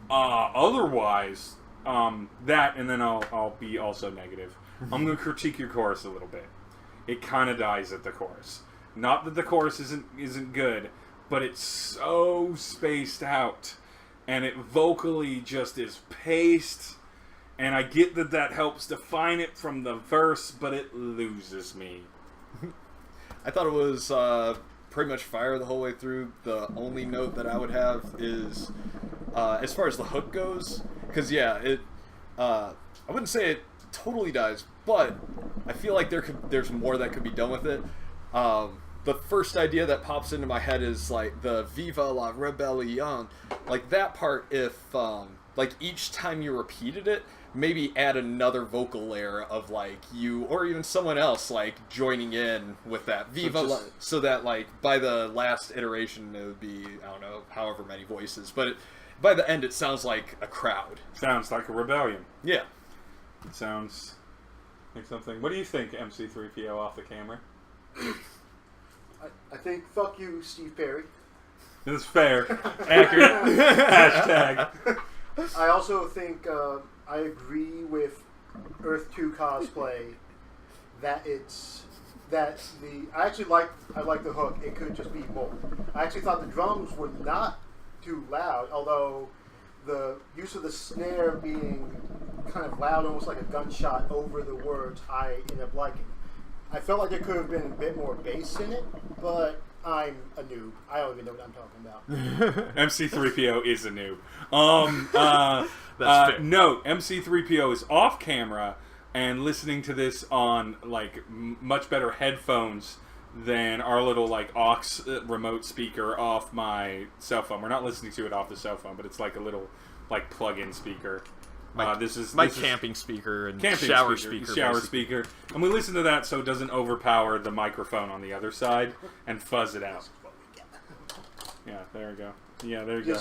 Otherwise, that, and then I'll be also negative. I'm going to critique your chorus a little bit. It kind of dies at the chorus. Not that the chorus isn't good, but it's so spaced out. And it vocally just is paced. And I get that helps define it from the verse, but it loses me. I thought it was pretty much fire the whole way through. The only note that I would have is, as far as the hook goes, because I wouldn't say it totally dies, but I feel like there's more that could be done with it. The first idea that pops into my head is like the Viva la Rebellion, like that part. If like each time you repeated it, maybe add another vocal layer of like you or even someone else like joining in with that Viva so that like by the last iteration it would be, I don't know, however many voices, but by the end it sounds like a crowd. Sounds like a rebellion. Yeah. It sounds like something. What do you think, MC-3PO off the camera? I think fuck you, Steve Perry. It's fair. Accurate. Hashtag. I also think I agree with Earth 2 cosplay that I like the hook. It could just be more. I actually thought the drums were not too loud, although the use of the snare being kind of loud, almost like a gunshot over the words, I ended up liking. I felt like there could have been a bit more bass in it, but I'm a noob. I don't even know what I'm talking about. MC-3PO is a noob. That's fair. Note, MC-3PO is off camera and listening to this on like much better headphones than our little like aux remote speaker off my cell phone. We're not listening to it off the cell phone, but it's like a little like plug-in speaker. This is camping speaker and camping shower speaker, and we listen to that so it doesn't overpower the microphone on the other side and fuzz it out. Yeah, there we go. Yeah, there you go.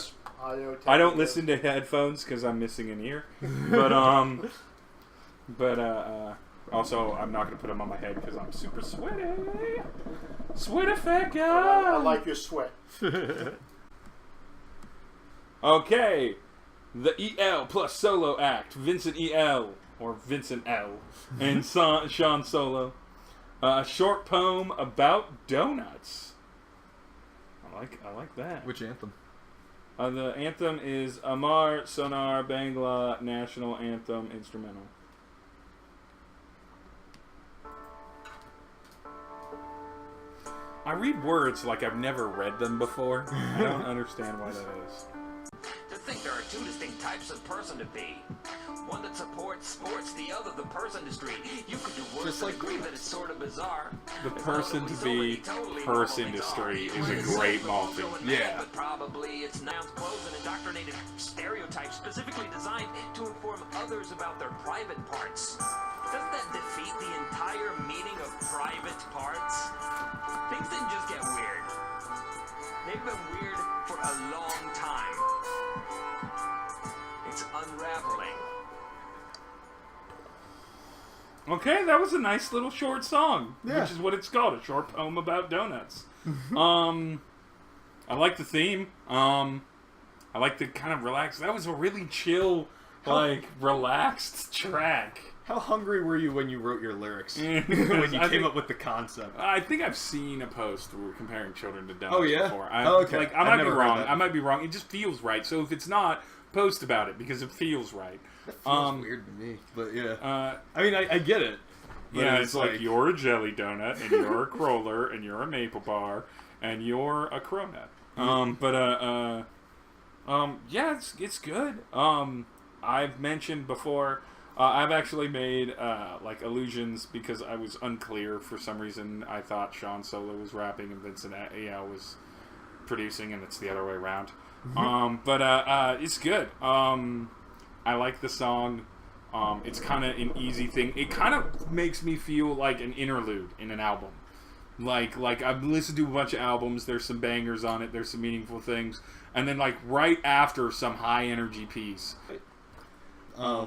I don't listen to headphones because I'm missing an ear, but also I'm not gonna put them on my head because I'm super sweaty. Sweat effect, I like your sweat. Okay. The EL plus solo act, Vincent EL, or Vincent L, and Sean Solo. A short poem about donuts. I like that. Which anthem? The anthem is Amar Sonar Bangla National Anthem Instrumental. read words like I've never read them before. I don't understand why that is. To think there are two distinct types of person to be. One that supports sports, the other the person industry. You could do worse Just than like agree that it's sort of bizarre. The person to be purse industry is a great multi. Yeah. But probably it's nouns, clothes, and indoctrinated stereotypes specifically designed to inform others about their private parts. Doesn't that defeat the entire meaning of private parts? Things didn't just get weird. They've been weird for a long time. It's unraveling. Okay, that was a nice little short song, Yeah. which is what it's called, a short poem about donuts. I like the theme. I like the kind of relaxed. That was a really chill, like, relaxed track. How hungry were you when you wrote your lyrics? when you came up with the concept? I think I've seen a post where we're comparing children to donuts Oh, yeah? before. Okay. Like, I I've might be never heard wrong. that. I might be wrong. It just feels right. So if it's not, post about it because it feels right. That feels weird to me, but yeah. I mean, I get it. But Yeah, it's like you're a jelly donut, and you're a cruller, and you're a maple bar, and you're a cronut. Yeah, it's good. I've mentioned before, I've actually made like allusions because I was unclear for some reason. I thought Sean Solo was rapping and Vincent A.L. was producing, and it's the other way around. It's good. I like the song. It's kind of an easy thing. It kind of makes me feel like an interlude in an album. Like I've listened to a bunch of albums. There's some bangers on it. There's some meaningful things, and then like right after some high energy piece. I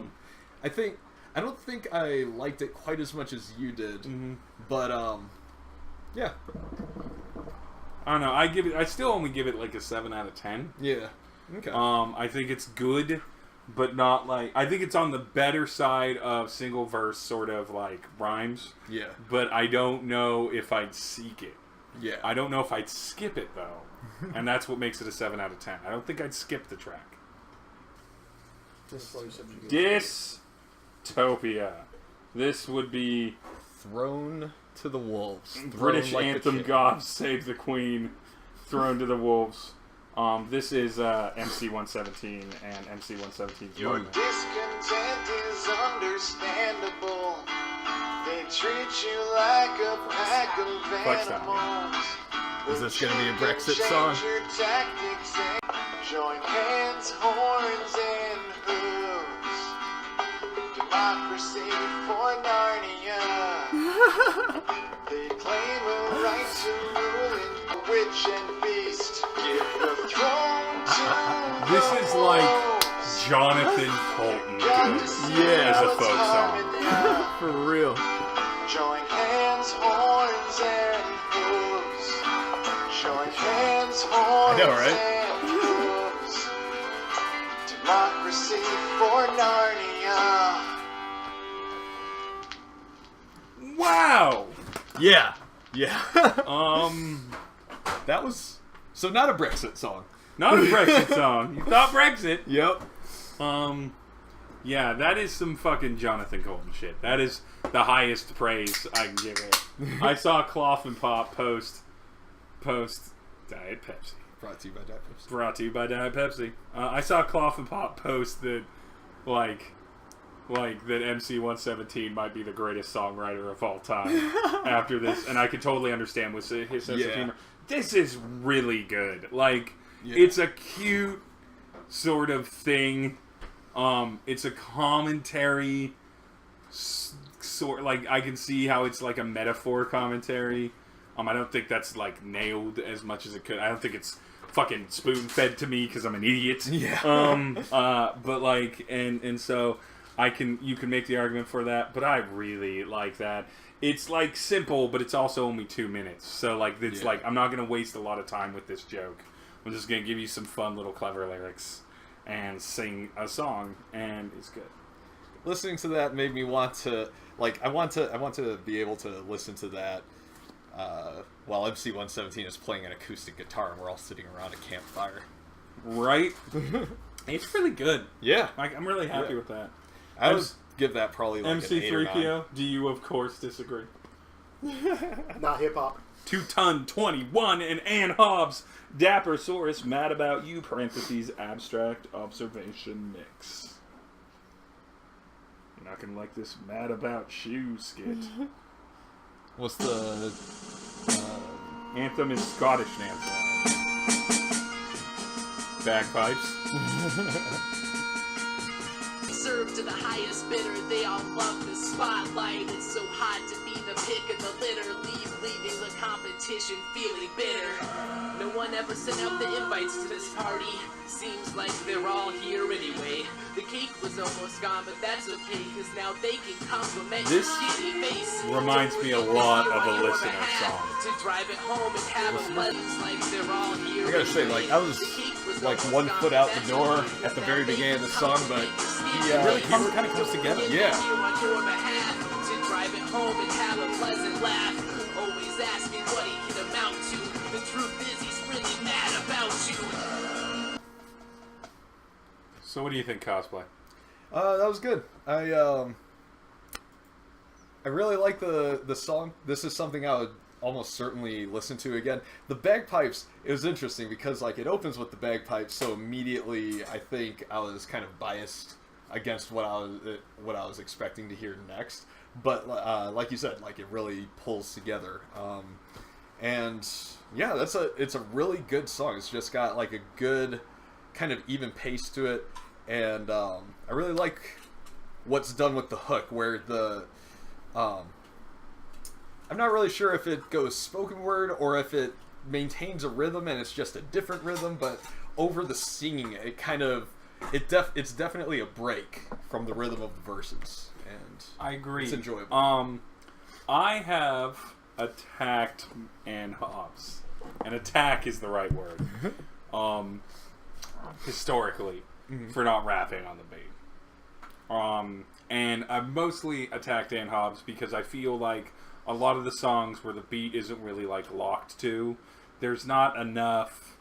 don't think I liked it quite as much as you did, but yeah. I don't know. I still only give it like a 7 out of 10. Yeah. Okay. I think it's good, but not like. I think it's on the better side of single verse sort of like rhymes. Yeah. But I don't know if I'd seek it. Yeah. I don't know if I'd skip it though, and that's what makes it a 7 out of 10. I don't think I'd skip the track. Dystopia. This would be Thrown to the wolves. British Thrown like anthem. God Save the Queen. Thrown to the wolves. This is MC-117 and MC-117's Your movement. discontent is understandable. They treat you like a pack of Flex down. animals. Is this gonna be a Brexit Change song? your tactics and join hands, horns, and hooves. Democracy for Narnia. They claim a right to rule in witch and beast. Give the throne to This the is like wolves. Jonathan Colton Got to see as a what's folk song. harmony. For real. Join hands, horns, and hooves. Join hands, horns, know, right? and hooves. Democracy for Narnia. Wow. Yeah. Yeah. That that was so not a Brexit song. not a Brexit song. You thought Brexit? Yep. Yeah, that is some fucking Jonathan Colton shit. That is the highest praise I can give it. I saw Cloth and Pop post Diet Pepsi. Brought to you by Diet Pepsi. Brought to you by Diet Pepsi. I saw Cloth and Pop post that, like that MC-117 might be the greatest songwriter of all time after this, and I could totally understand with his sense of humor. This is really good. Like, it's a cute sort of thing. It's a commentary sort. Like, I can see how it's like a metaphor commentary. I don't think that's like nailed as much as it could. I don't think it's fucking spoon fed to me because I'm an idiot. Yeah. But like, and so you can make the argument for that. But I really like that. It's like simple, but it's also only 2 minutes. So like, it's like I'm not gonna waste a lot of time with this joke. I'm just gonna give you some fun little clever lyrics and sing a song, and it's good. Listening to that made me want to I want to be able to listen to that while MC-117 is playing an acoustic guitar and we're all sitting around a campfire. Right? It's really good. Yeah. Like, I'm really happy with that. I would give that probably like an 8 or 9. MC-3PO, do you of course disagree? Not hip hop. 2Ton21, and Ann Hobbs, Dappersaurus, Mad About You, parentheses, Abstract Observation Mix. You're not gonna like this Mad About You skit. What's the Anthem is Scottish anthem. Bagpipes. Served to the highest bidder, they all love the spotlight. It's so hot to be the pick of the litter, leaving the competition feeling bitter. No one ever sent out the invites to this party. Seems like they're all here anyway. The cake was almost gone, but that's okay, cause now they can compliment This your skinny face. reminds me a lot of a listener song. To drive it home and have a legs like they're all here. I gotta say, like, I was like 1 foot out the door at the very beginning of the song, but he really kind of comes together. Yeah. To drive it home and have a pleasant laugh. Always asking what he can amount to. The truth is he's really mad about you. So what do you think, Cosplay? That was good. I really like the song. This is something I would almost certainly listen to again. The bagpipes, it was interesting because like it opens with the bagpipes, so immediately I think I was kind of biased against what I was expecting to hear next. But like you said, like it really pulls together. And yeah, it's a really good song. It's just got like a good kind of even pace to it, and I really like what's done with the hook, where the I'm not really sure if it goes spoken word or if it maintains a rhythm and it's just a different rhythm, but over the singing, it kind of it's definitely a break from the rhythm of the verses, and I agree. It's enjoyable. I have attacked Ann Hobbs, and attack is the right word. Historically, for not rapping on the beat. And I've mostly attacked Ann Hobbs because I feel like a lot of the songs where the beat isn't really like locked to, there's not enough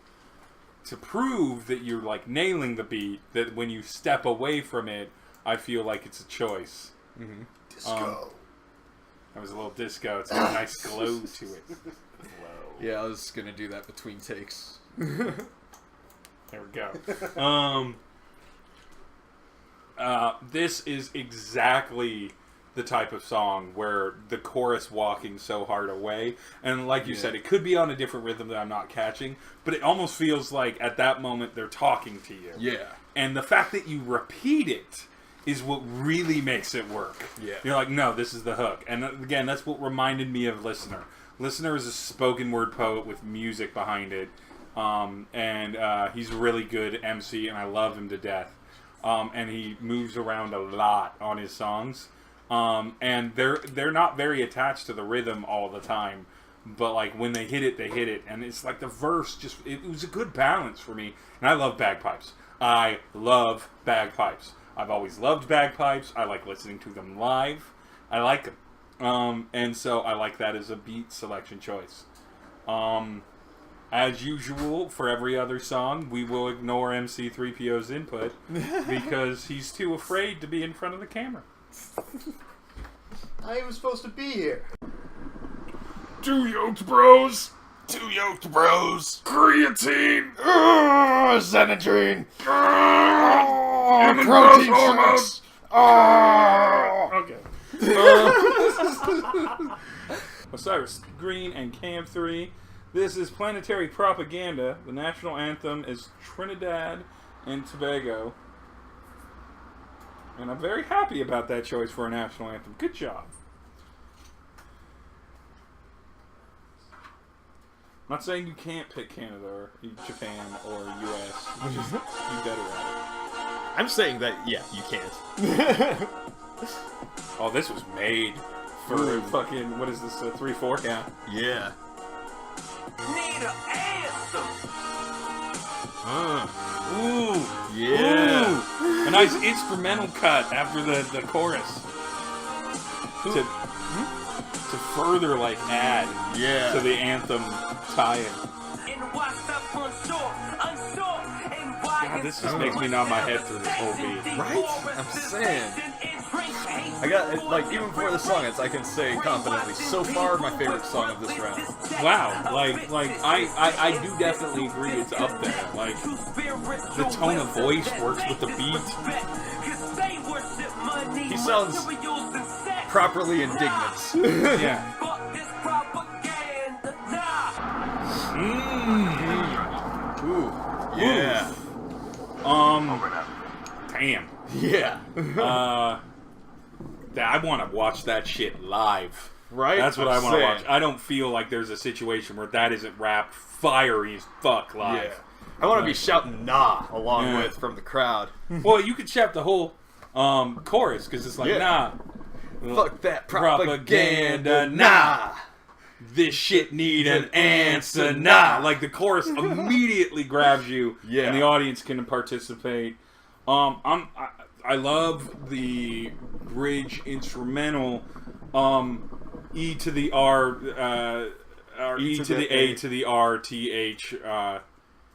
to prove that you're like nailing the beat, that when you step away from it, I feel like it's a choice. Disco. That was a little disco. It's got a nice glow to it. Yeah, I was gonna do that between takes. There we go. This is exactly the type of song where the chorus walking so hard away, and like you said, it could be on a different rhythm that I'm not catching, but it almost feels like at that moment they're talking to you. Yeah. And the fact that you repeat it is what really makes it work. Yeah. You're like, no, this is the hook. And again, that's what reminded me of Listener. Listener is a spoken word poet with music behind it. And he's a really good MC, and I love him to death. And he moves around a lot on his songs. And they're not very attached to the rhythm all the time. But like when they hit it, and it's like the verse it was a good balance for me. And I love bagpipes. I love bagpipes. I've always loved bagpipes. I like listening to them live. I like them. And so I like that as a beat selection choice. As usual, for every other song, we will ignore MC-3PO's input because he's too afraid to be in front of the camera. I was supposed to be here. 2 yoked bros. 2 yoked bros. Creatine. Xenadrine. Protein hormones. Okay. Osiris Green and Cam 3. This is Planetary Propaganda. The national anthem is Trinidad and Tobago. And I'm very happy about that choice for a national anthem. Good job. I'm not saying you can't pick Canada or Japan or US. You just be better at it. I'm saying that, yeah, you can't. Oh, this was made for fucking, what is this, 3/4 count? Yeah. Need an anthem. Ooh. Yeah. Ooh. A nice instrumental cut after the chorus. To further, like, add to the anthem tie-in. God, this just makes me nod my head through this whole beat. Right? I'm saying. I got, like, even before the song, I can say confidently, so far, my favorite song of this round. Wow, I do definitely agree it's up there. Like, the tone of voice works with the beat. He sounds properly indignant. Yeah. Ooh. Yeah. Damn. Yeah. I want to watch that shit live. Right? That's what I want to saying. watch. I don't feel like there's a situation where that isn't rapped fiery as fuck live. Yeah. I want to be shouting "nah" along with from the crowd. Well, you could shout the whole chorus because it's like nah. Fuck that propaganda, nah. This shit need an answer, nah. Like the chorus immediately grabs you, and the audience can participate. I love the bridge instrumental. E to the R, or E to the A to the R T H.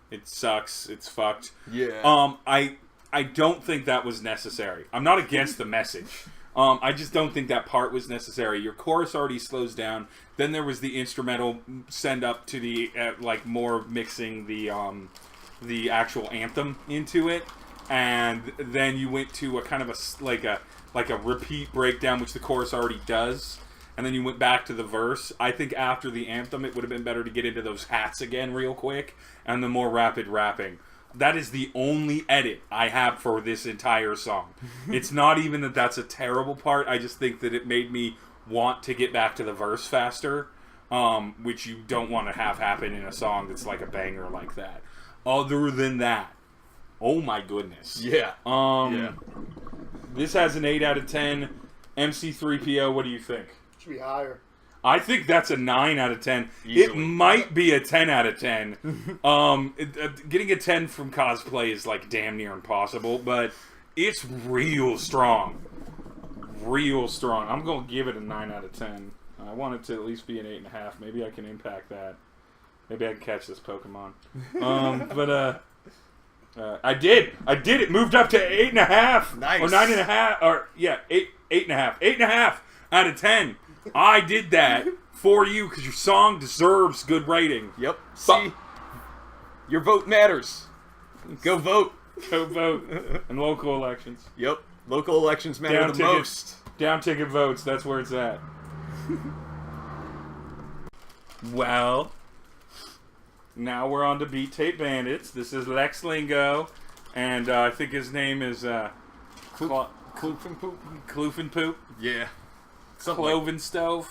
It sucks. It's fucked. Yeah. I don't think that was necessary. I'm not against the message. I just don't think that part was necessary. Your chorus already slows down. Then there was the instrumental send up to the like more mixing the actual anthem into it, and then you went to a kind of a repeat breakdown, which the chorus already does, and then you went back to the verse. I think after the anthem, it would have been better to get into those hats again real quick and the more rapid rapping. That is the only edit I have for this entire song. It's not even that that's a terrible part. I just think that it made me want to get back to the verse faster, which you don't want to have happen in a song that's like a banger like that. Other than that, oh my goodness. Yeah. This has an 8 out of 10. MC-3PO, what do you think? Should be higher. I think that's a 9 out of 10. Easily. It might be a 10 out of 10. Getting a 10 from cosplay is like damn near impossible, but it's real strong. Real strong. I'm going to give it a 9 out of 10. I want it to at least be an 8.5. Maybe I can impact that. Maybe I can catch this Pokemon. I did. It moved up to 8.5. Nice. Or 9.5. Or, yeah, 8.5. 8.5 out of 10. I did that for you because your song deserves good rating. Yep. See, your vote matters. Go vote. Go vote. In local elections. Yep. Local elections matter the most. Down ticket votes. That's where it's at. Well, now we're on to Beat Tape Bandits. This is Lex Lingo, and I think his name is Kloof and Poop. Kloof and Poop. Yeah. Cloven Stove.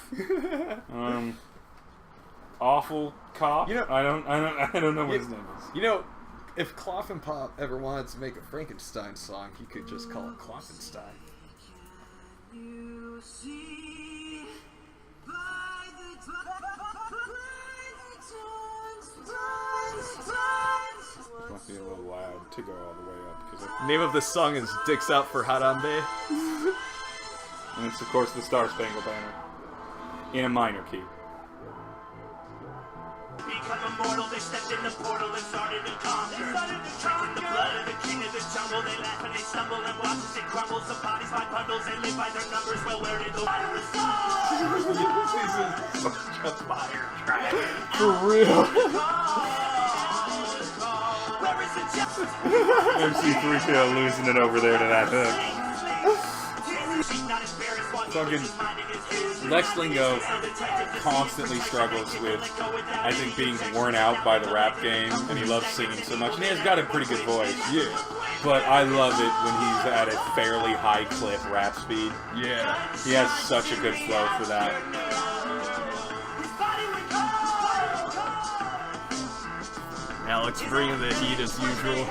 Awful Cop. You know, I don't know what his name is. You know, if Cloth and Pop ever wanted to make a Frankenstein song, he could just call it Clofenstein. Must be a little loud to go all the way up. Cause Name of this song is Dicks Out for Harambe. and it's, of course, the Star Spangled Banner. In a minor key. Become immortal, they stepped in the portal and started to conquer. Drinking the blood of the king of the jungle, they laugh and they stumble and watch as it crumbles. Some bodies by bundles, they live by their numbers. Well, where did the light of the sun? Fire track. For real. Where is the justice? MC-3PO losing it over there to that hook. Fucking Lex Lingo constantly struggles with, I think, being worn out by the rap game, and he loves singing so much, and he has got a pretty good voice. Yeah. But I love it when he's at a fairly high clip rap speed. Yeah. He has such a good flow for that. Alex bringing the heat as usual.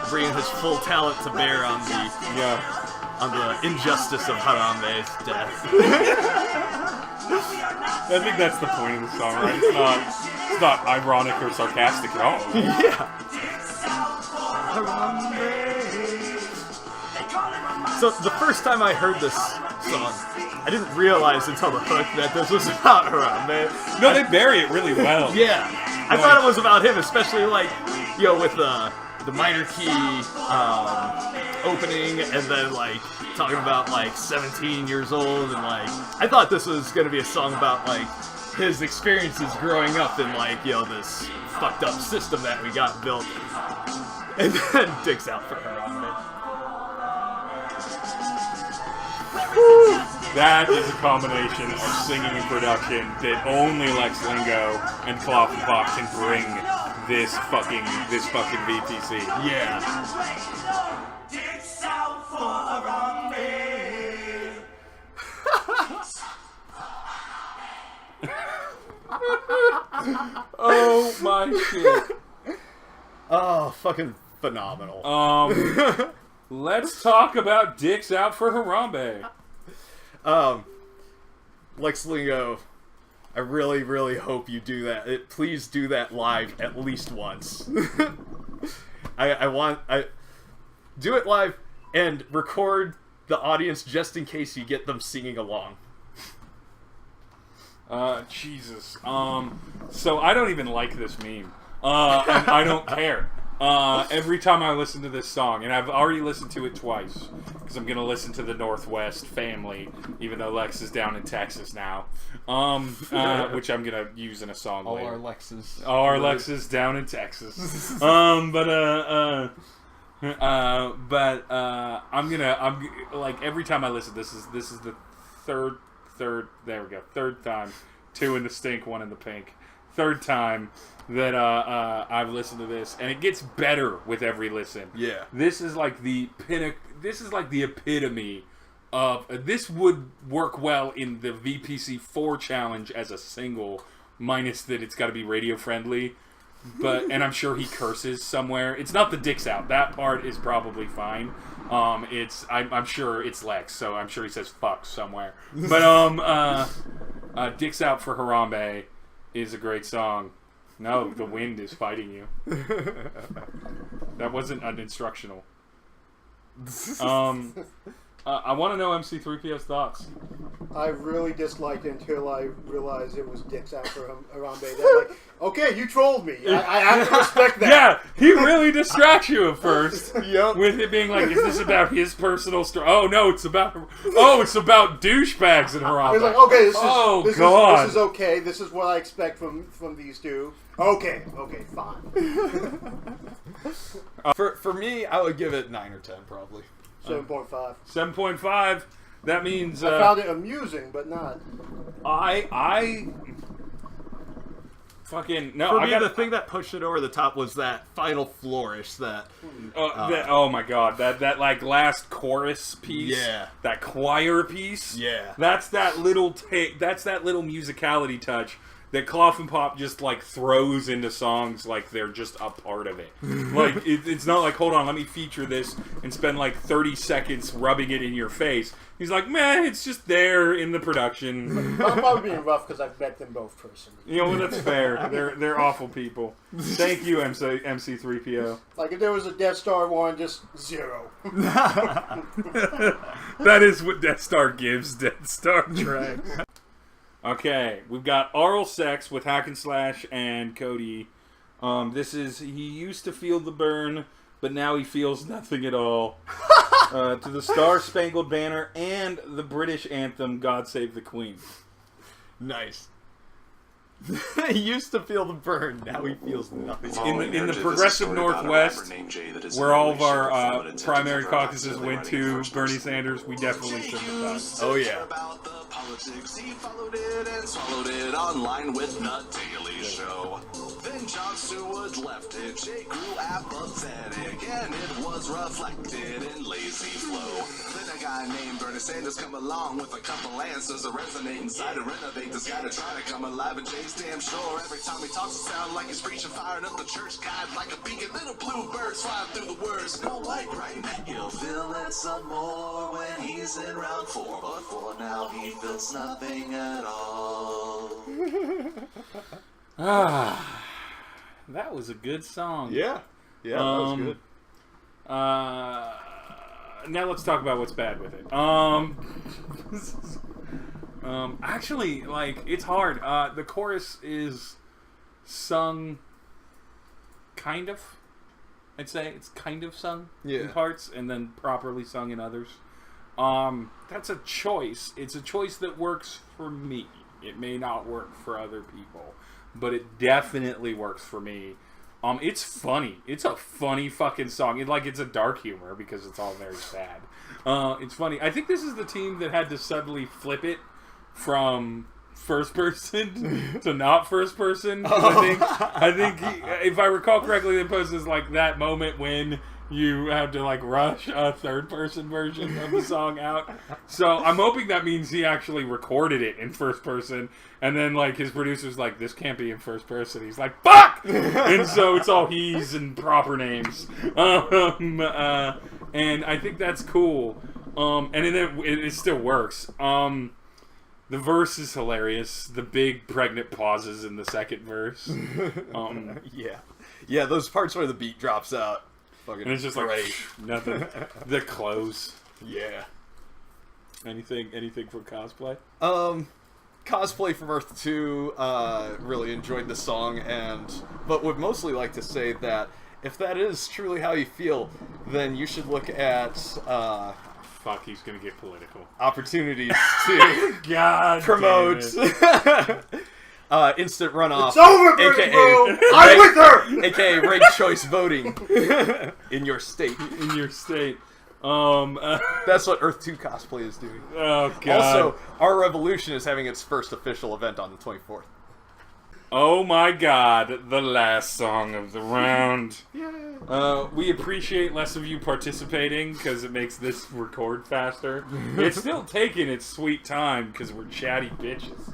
Bringing his full talent to bear on the injustice of Harambe's death. I think that's the point of the song, right? It's not ironic or sarcastic at all. Yeah. So the first time I heard this song, I didn't realize until the hook that this was about Harambe. No, they bury it really well. Yeah. I thought it was about him, especially like, with the minor key opening and then like talking about like 17 years old and like I thought this was gonna be a song about like his experiences growing up in like, you know, this fucked up system that we got built. And then Dicks Out for Harambe. That is a combination of singing and production that only Lex Lingo and Cloth and Pop can bring this fucking VPC. Yeah. Oh my shit. Oh, fucking phenomenal. Let's talk about Dicks Out for Harambe. Lex Lingo, I really, really hope you do that. Please do that live at least once. I do it live and record the audience just in case you get them singing along. Jesus. So I don't even like this meme. And I don't care. Every time I listen to this song, and I've already listened to it twice, because I'm going to listen to the Northwest family, even though Lex is down in Texas now, which I'm going to use in a song All later. our Lexes. All our Lexes down in Texas. I'm gonna, like, every time I listen, this is the third, there we go, third time, 2 in the stink, 1 in the pink, third time that I've listened to this, and it gets better with every listen. Yeah. This is like the epitome of, this would work well in the VPC 4 challenge as a single, minus that it's got to be radio friendly. And I'm sure he curses somewhere. It's not the Dicks Out. That part is probably fine. I'm sure it's Lex, so I'm sure he says fuck somewhere. But Dicks Out for Harambe is a great song. No, the wind is fighting you. That wasn't uninstructional. I want to know MC-3PO's thoughts. I really disliked it until I realized it was Dicks Out for Harambe. That, like, okay, you trolled me. I have to respect that. Yeah, he really distracts you at first. Yep. With it being like, is this about his personal story? Oh no, it's about douchebags in Harambe. It's like, okay, this is okay. This is what I expect from these two. Okay, fine. For me, I would give it 9 or 10 probably. 7.5. 7.5. That means I found it amusing, but not. I fucking no. For me, the thing that pushed it over the top was that final flourish. Oh my god, that like last chorus piece. Yeah. That choir piece. Yeah. That's that little musicality touch that Cloth and Pop just like throws into songs like they're just a part of it. Like it's not like, hold on, let me feature this and spend like 30 seconds rubbing it in your face. He's like, man, it's just there in the production. I'm probably being rough because I've met them both personally. You know, that's fair. They're awful people. Thank you, MC-3PO. Like if there was a Death Star one, just 0. That is what Death Star gives Death Star Trek. Okay, we've got oral sex with Hack and Slash and Cody. This is, he used to feel the burn, but now he feels nothing at all. To the Star Spangled Banner and the British anthem, God Save the Queen. Nice. He used to feel the burn, now he feels nothing. In the progressive Northwest, where all of our primary caucuses went to Bernie Sanders, we definitely sympathize. Oh yeah. Politics, he followed it and swallowed it online with The Daily Show. Then Jon Stewart left it, Jake grew apathetic, and it was reflected in lazy flow. Then a guy named Bernie Sanders come along with a couple answers that resonate inside to renovate this guy to try to come alive, and Jay's damn sure every time he talks it sounds like he's preaching, firing up the church guide like a beacon, little blue birds flying through the words, no light right now. He'll feel it some more when he's in round 4, but for now he feels nothing at all. That was a good song. Yeah. Yeah, that was good. Now let's talk about what's bad with it. Actually, like, it's hard. The chorus is sung kind of. I'd say it's kind of sung Yeah. in parts and then properly sung in others. That's a choice. It's a choice that works for me. It may not work for other people, but it definitely works for me. It's funny. It's a funny fucking song. It's a dark humor because it's all very sad. It's funny. I think this is the team that had to suddenly flip it from first person to not first person. I think if I recall correctly, the post is like that moment when you have to like rush a third person version of the song out. So I'm hoping that means he actually recorded it in first person, and then like his producer's like, this can't be in first person. He's like, fuck! And so it's all he's and proper names. And I think that's cool. And then it still works. The verse is hilarious. The big pregnant pauses in the second verse. Yeah, those parts where the beat drops out. Fucking and it's just great. like nothing. The close. Yeah. Anything for cosplay? Cosplay from Earth 2, really enjoyed the song, but would mostly like to say that if that is truly how you feel, then you should look at Fuck, he's gonna get political. Opportunities to God promote instant runoff. It's over, AKA, bro. I'm with her. AKA ranked choice voting in your state. In your state. That's what Earth 2 cosplay is doing. Oh god. Also, our revolution is having its first official event on the 24th. Oh my god, the last song of the round. We appreciate less of you participating because it makes this record faster. It's still taking its sweet time because we're chatty bitches.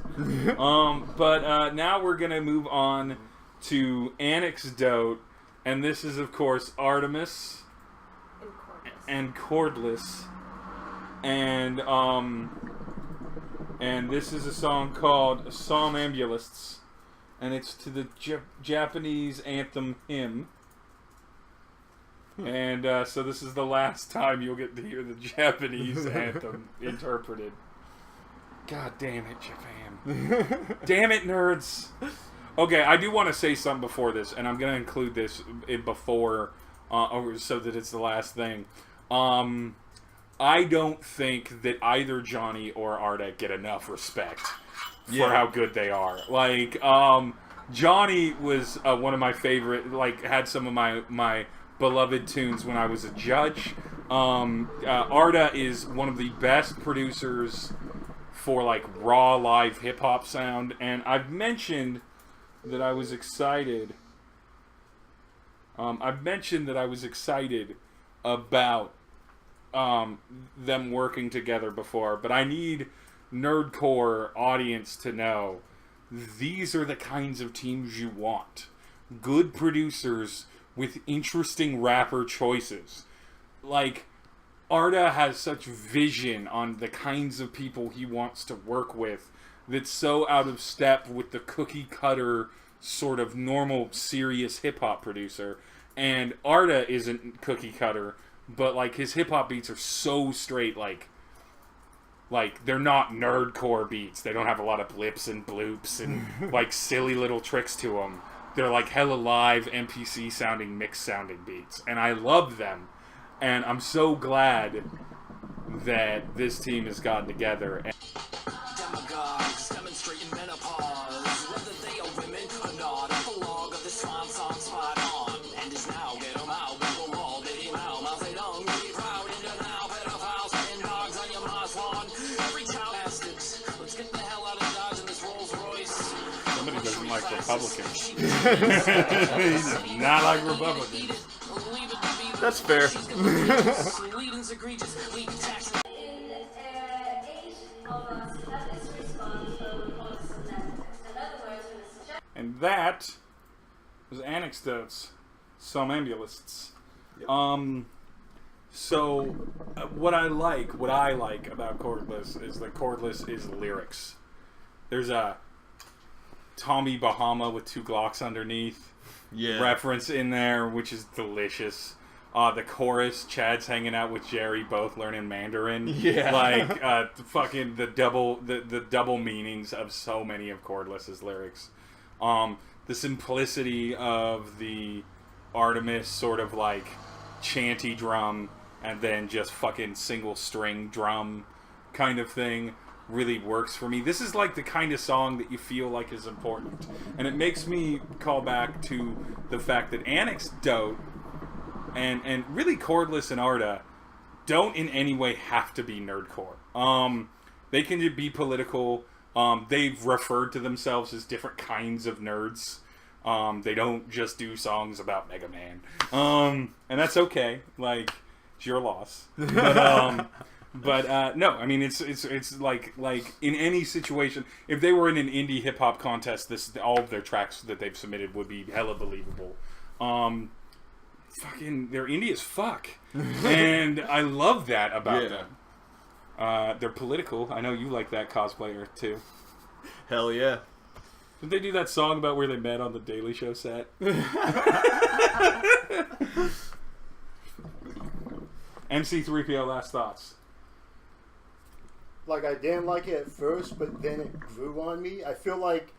But now we're gonna move on to Anecdote, and this is of course Artemis and Cordless, and this is a song called Somnambulists. And it's to the Japanese anthem hymn. And so this is the last time you'll get to hear the Japanese anthem interpreted. God damn it, Japan. Damn it, nerds. Okay, I do want to say something before this, and I'm going to include this before, so that it's the last thing. I don't think that either Johnny or Arda get enough respect for how good they are. Like, Johnny was one of my favorite, like, had some of my beloved tunes when I was a judge. Arda is one of the best producers for, like, raw live hip-hop sound, and I've mentioned that I was excited. About them working together before, but I need nerdcore audience to know these are the kinds of teams you want. Good producers with interesting rapper choices. Like, Arda has such vision on the kinds of people he wants to work with that's so out of step with the cookie cutter sort of normal serious hip hop producer. And Arda isn't cookie cutter, but like his hip hop beats are so straight, like they're not nerdcore beats. They don't have a lot of blips and bloops and like silly little tricks to them. They're like hella live MPC sounding, mixed sounding beats, and I love them. And I'm so glad that this team has gotten together. Demagogues demonstrating menopause, whether they are women or not. Epilogue of the swan song spot on, and is now get 'em out. We will all get him out. Mouth they don't be proud into now. Pedophiles and dogs on your moss lawn. Every town bastards. Let's get the hell out of Dodge in this Rolls Royce. Somebody doesn't like Republicans. He does not like Republicans. That's fair. And that was Anecdotes, Somnambulists. Yep. So what I like about Cordless is that Cordless is lyrics. There's a Tommy Bahama with 2 Glocks underneath reference in there, which is delicious. The chorus, Chad's hanging out with Jerry, both learning Mandarin. Yeah. Like, fucking the double meanings of so many of Cordless's lyrics. The simplicity of the Artemis sort of like chanty drum and then just fucking single string drum kind of thing really works for me. This is like the kind of song that you feel like is important, and it makes me call back to the fact that Anecdote and really Cordless and Arda don't in any way have to be nerdcore. They can be political. They've referred to themselves as different kinds of nerds. They don't just do songs about Mega Man. And that's okay. Like, it's your loss. But no, I mean it's like in any situation, if they were in an indie hip hop contest, all of their tracks that they've submitted would be hella believable. Fucking, they're indie as fuck, and I love that about them. They're political. I know you like that, cosplayer too. Hell yeah. Did they do that song about where they met on the Daily Show set? MC-3PO, last thoughts. Like, I didn't like it at first, but then it grew on me. I feel like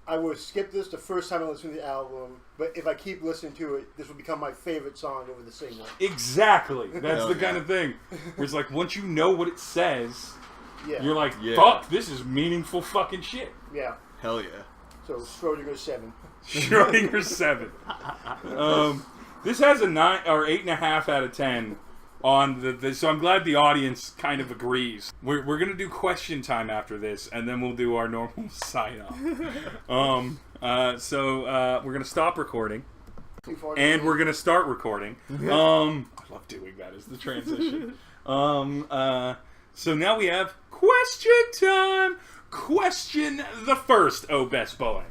I would skip this the first time I listened to the album, but if I keep listening to it, this will become my favorite song over the single. Exactly. That's the kind of thing. Where it's like, once you know what it says, you're like, fuck, this is meaningful fucking shit. Yeah. Hell yeah. So, Schrodinger 7. Schrodinger 7. This has a 9 or 8.5 out of 10 on the so I'm glad the audience kind of agrees. We're gonna do question time after this, and then we'll do our normal sign off. So we're gonna stop recording, and we're gonna start recording. I love doing that as the transition. So now we have question time. Question the first, oh best boy.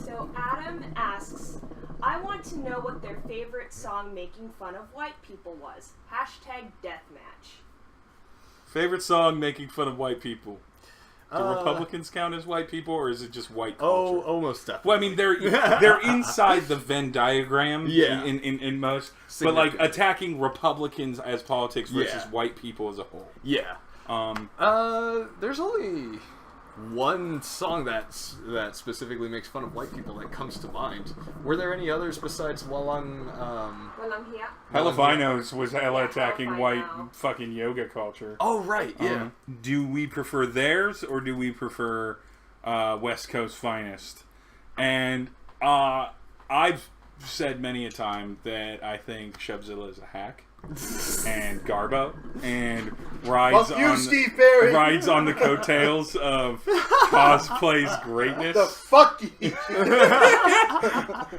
So Adam asks, I want to know what their favorite song making fun of white people was. #deathmatch. Favorite song making fun of white people. Do Republicans count as white people, or is it just white culture? Oh, almost definitely. Well, I mean, they're inside the Venn diagram in most, but like attacking Republicans as politics versus white people as a whole. Yeah. There's only one song that specifically makes fun of white people that comes to mind. Were there any others besides While I'm Here? Helifinos was hella attacking white fucking yoga culture. Oh, right, yeah. Do we prefer theirs, or do we prefer West Coast Finest? And I've said many a time that I think Shubzilla is a hack. And Garbo, and rides on the coattails of cosplay's greatness. The fuck you?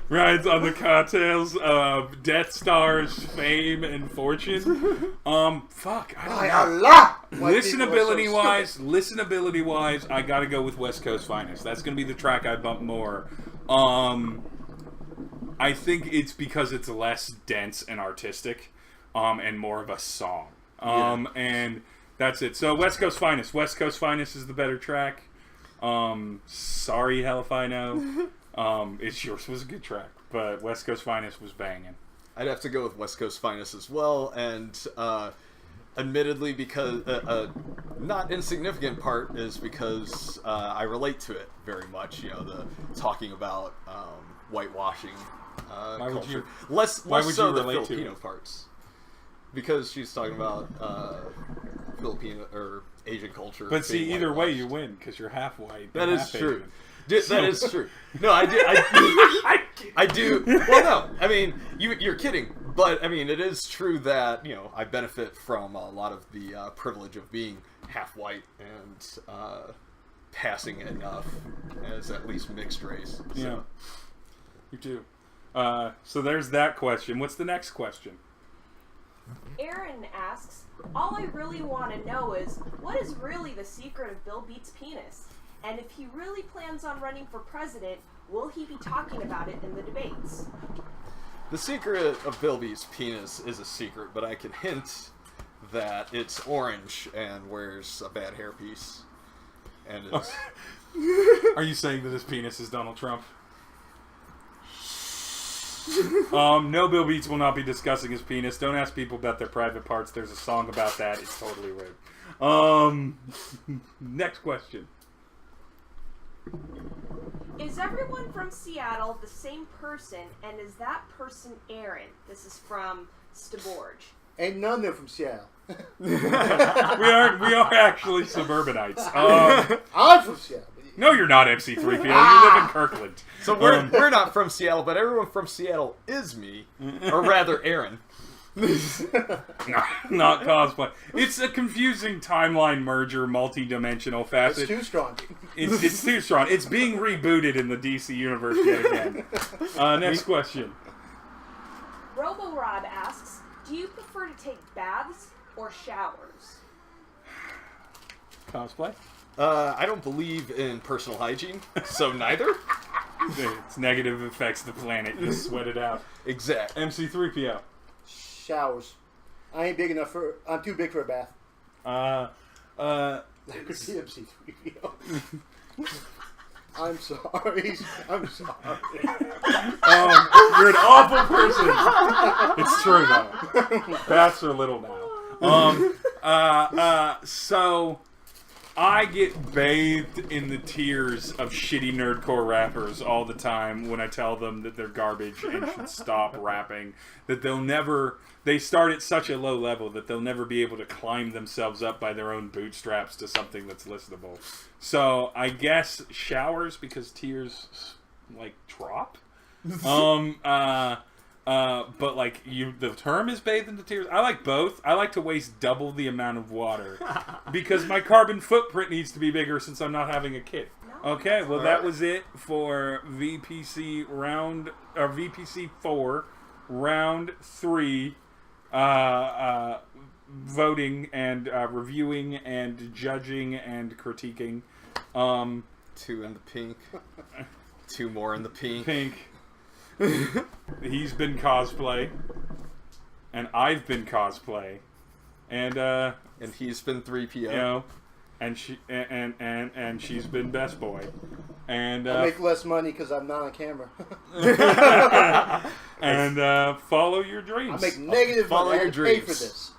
Rides on the coattails of Death Star's fame and fortune. Fuck, I don't know. Listenability wise, I gotta go with West Coast Finest. That's gonna be the track I bump more. I think it's because it's less dense and artistic. And more of a song. And that's it. So West Coast Finest. West Coast Finest is the better track. Sorry, Hellfino. Yours was a good track, but West Coast Finest was banging. I'd have to go with West Coast Finest as well, and admittedly, because not insignificant part is because I relate to it very much. You know, the talking about whitewashing culture. Less so the Filipino parts. Because she's talking about Filipino or Asian culture. But see, either way, you win because you're half white. That is true. That is true. No, I do. I do. Well, no. I mean, you're kidding. But I mean, it is true that I benefit from a lot of the privilege of being half white and passing enough as at least mixed race. So. Yeah, you do. So there's that question. What's the next question? Aaron asks, all I really want to know is, what is really the secret of Bill Beat's penis? And if he really plans on running for president, will he be talking about it in the debates? The secret of Bill Beat's penis is a secret, but I can hint that it's orange and wears a bad hairpiece. And is... Are you saying that his penis is Donald Trump? No, Bill Beats will not be discussing his penis. Don't ask people about their private parts. There's a song about that. It's totally rude. Next question. Is everyone from Seattle the same person, and is that person Aaron? This is from Staborge. Ain't none of them from Seattle. we are actually suburbanites. I'm from Seattle. No, you're not MC-3PO. You live in Kirkland. So we're not from Seattle, but everyone from Seattle is me, or rather Aaron. not cosplay. It's a confusing timeline merger, multi-dimensional facet. It's too strong. It's too strong. It's being rebooted in the DC universe yet again. Next question. RoboRod asks, do you prefer to take baths or showers? Cosplay? I don't believe in personal hygiene, so neither. It's negative affects the planet. Just sweat it out. Exactly. MC-3PO. Showers. I ain't big enough for. I'm too big for a bath. I could see MC-3PO. I'm sorry. I'm sorry. You're an awful person. It's true though. Baths are little now. So I get bathed in the tears of shitty nerdcore rappers all the time when I tell them that they're garbage and should stop rapping. That they start at such a low level that they'll never be able to climb themselves up by their own bootstraps to something that's listenable. So I guess showers, because tears like drop. But like the term is bathed in the tears. I like both. I like to waste double the amount of water because my carbon footprint needs to be bigger since I'm not having a kid. Okay, well that was it for VPC VPC 4 round 3. Voting and reviewing and judging and critiquing. 2 in the pink. 2 more in the pink. He's been cosplay, and I've been cosplay, and he's been 3PO. You know, and she's been best boy, and I make less money because I'm not on camera. and follow your dreams. I make negative follow money. your I pay for dreams. this.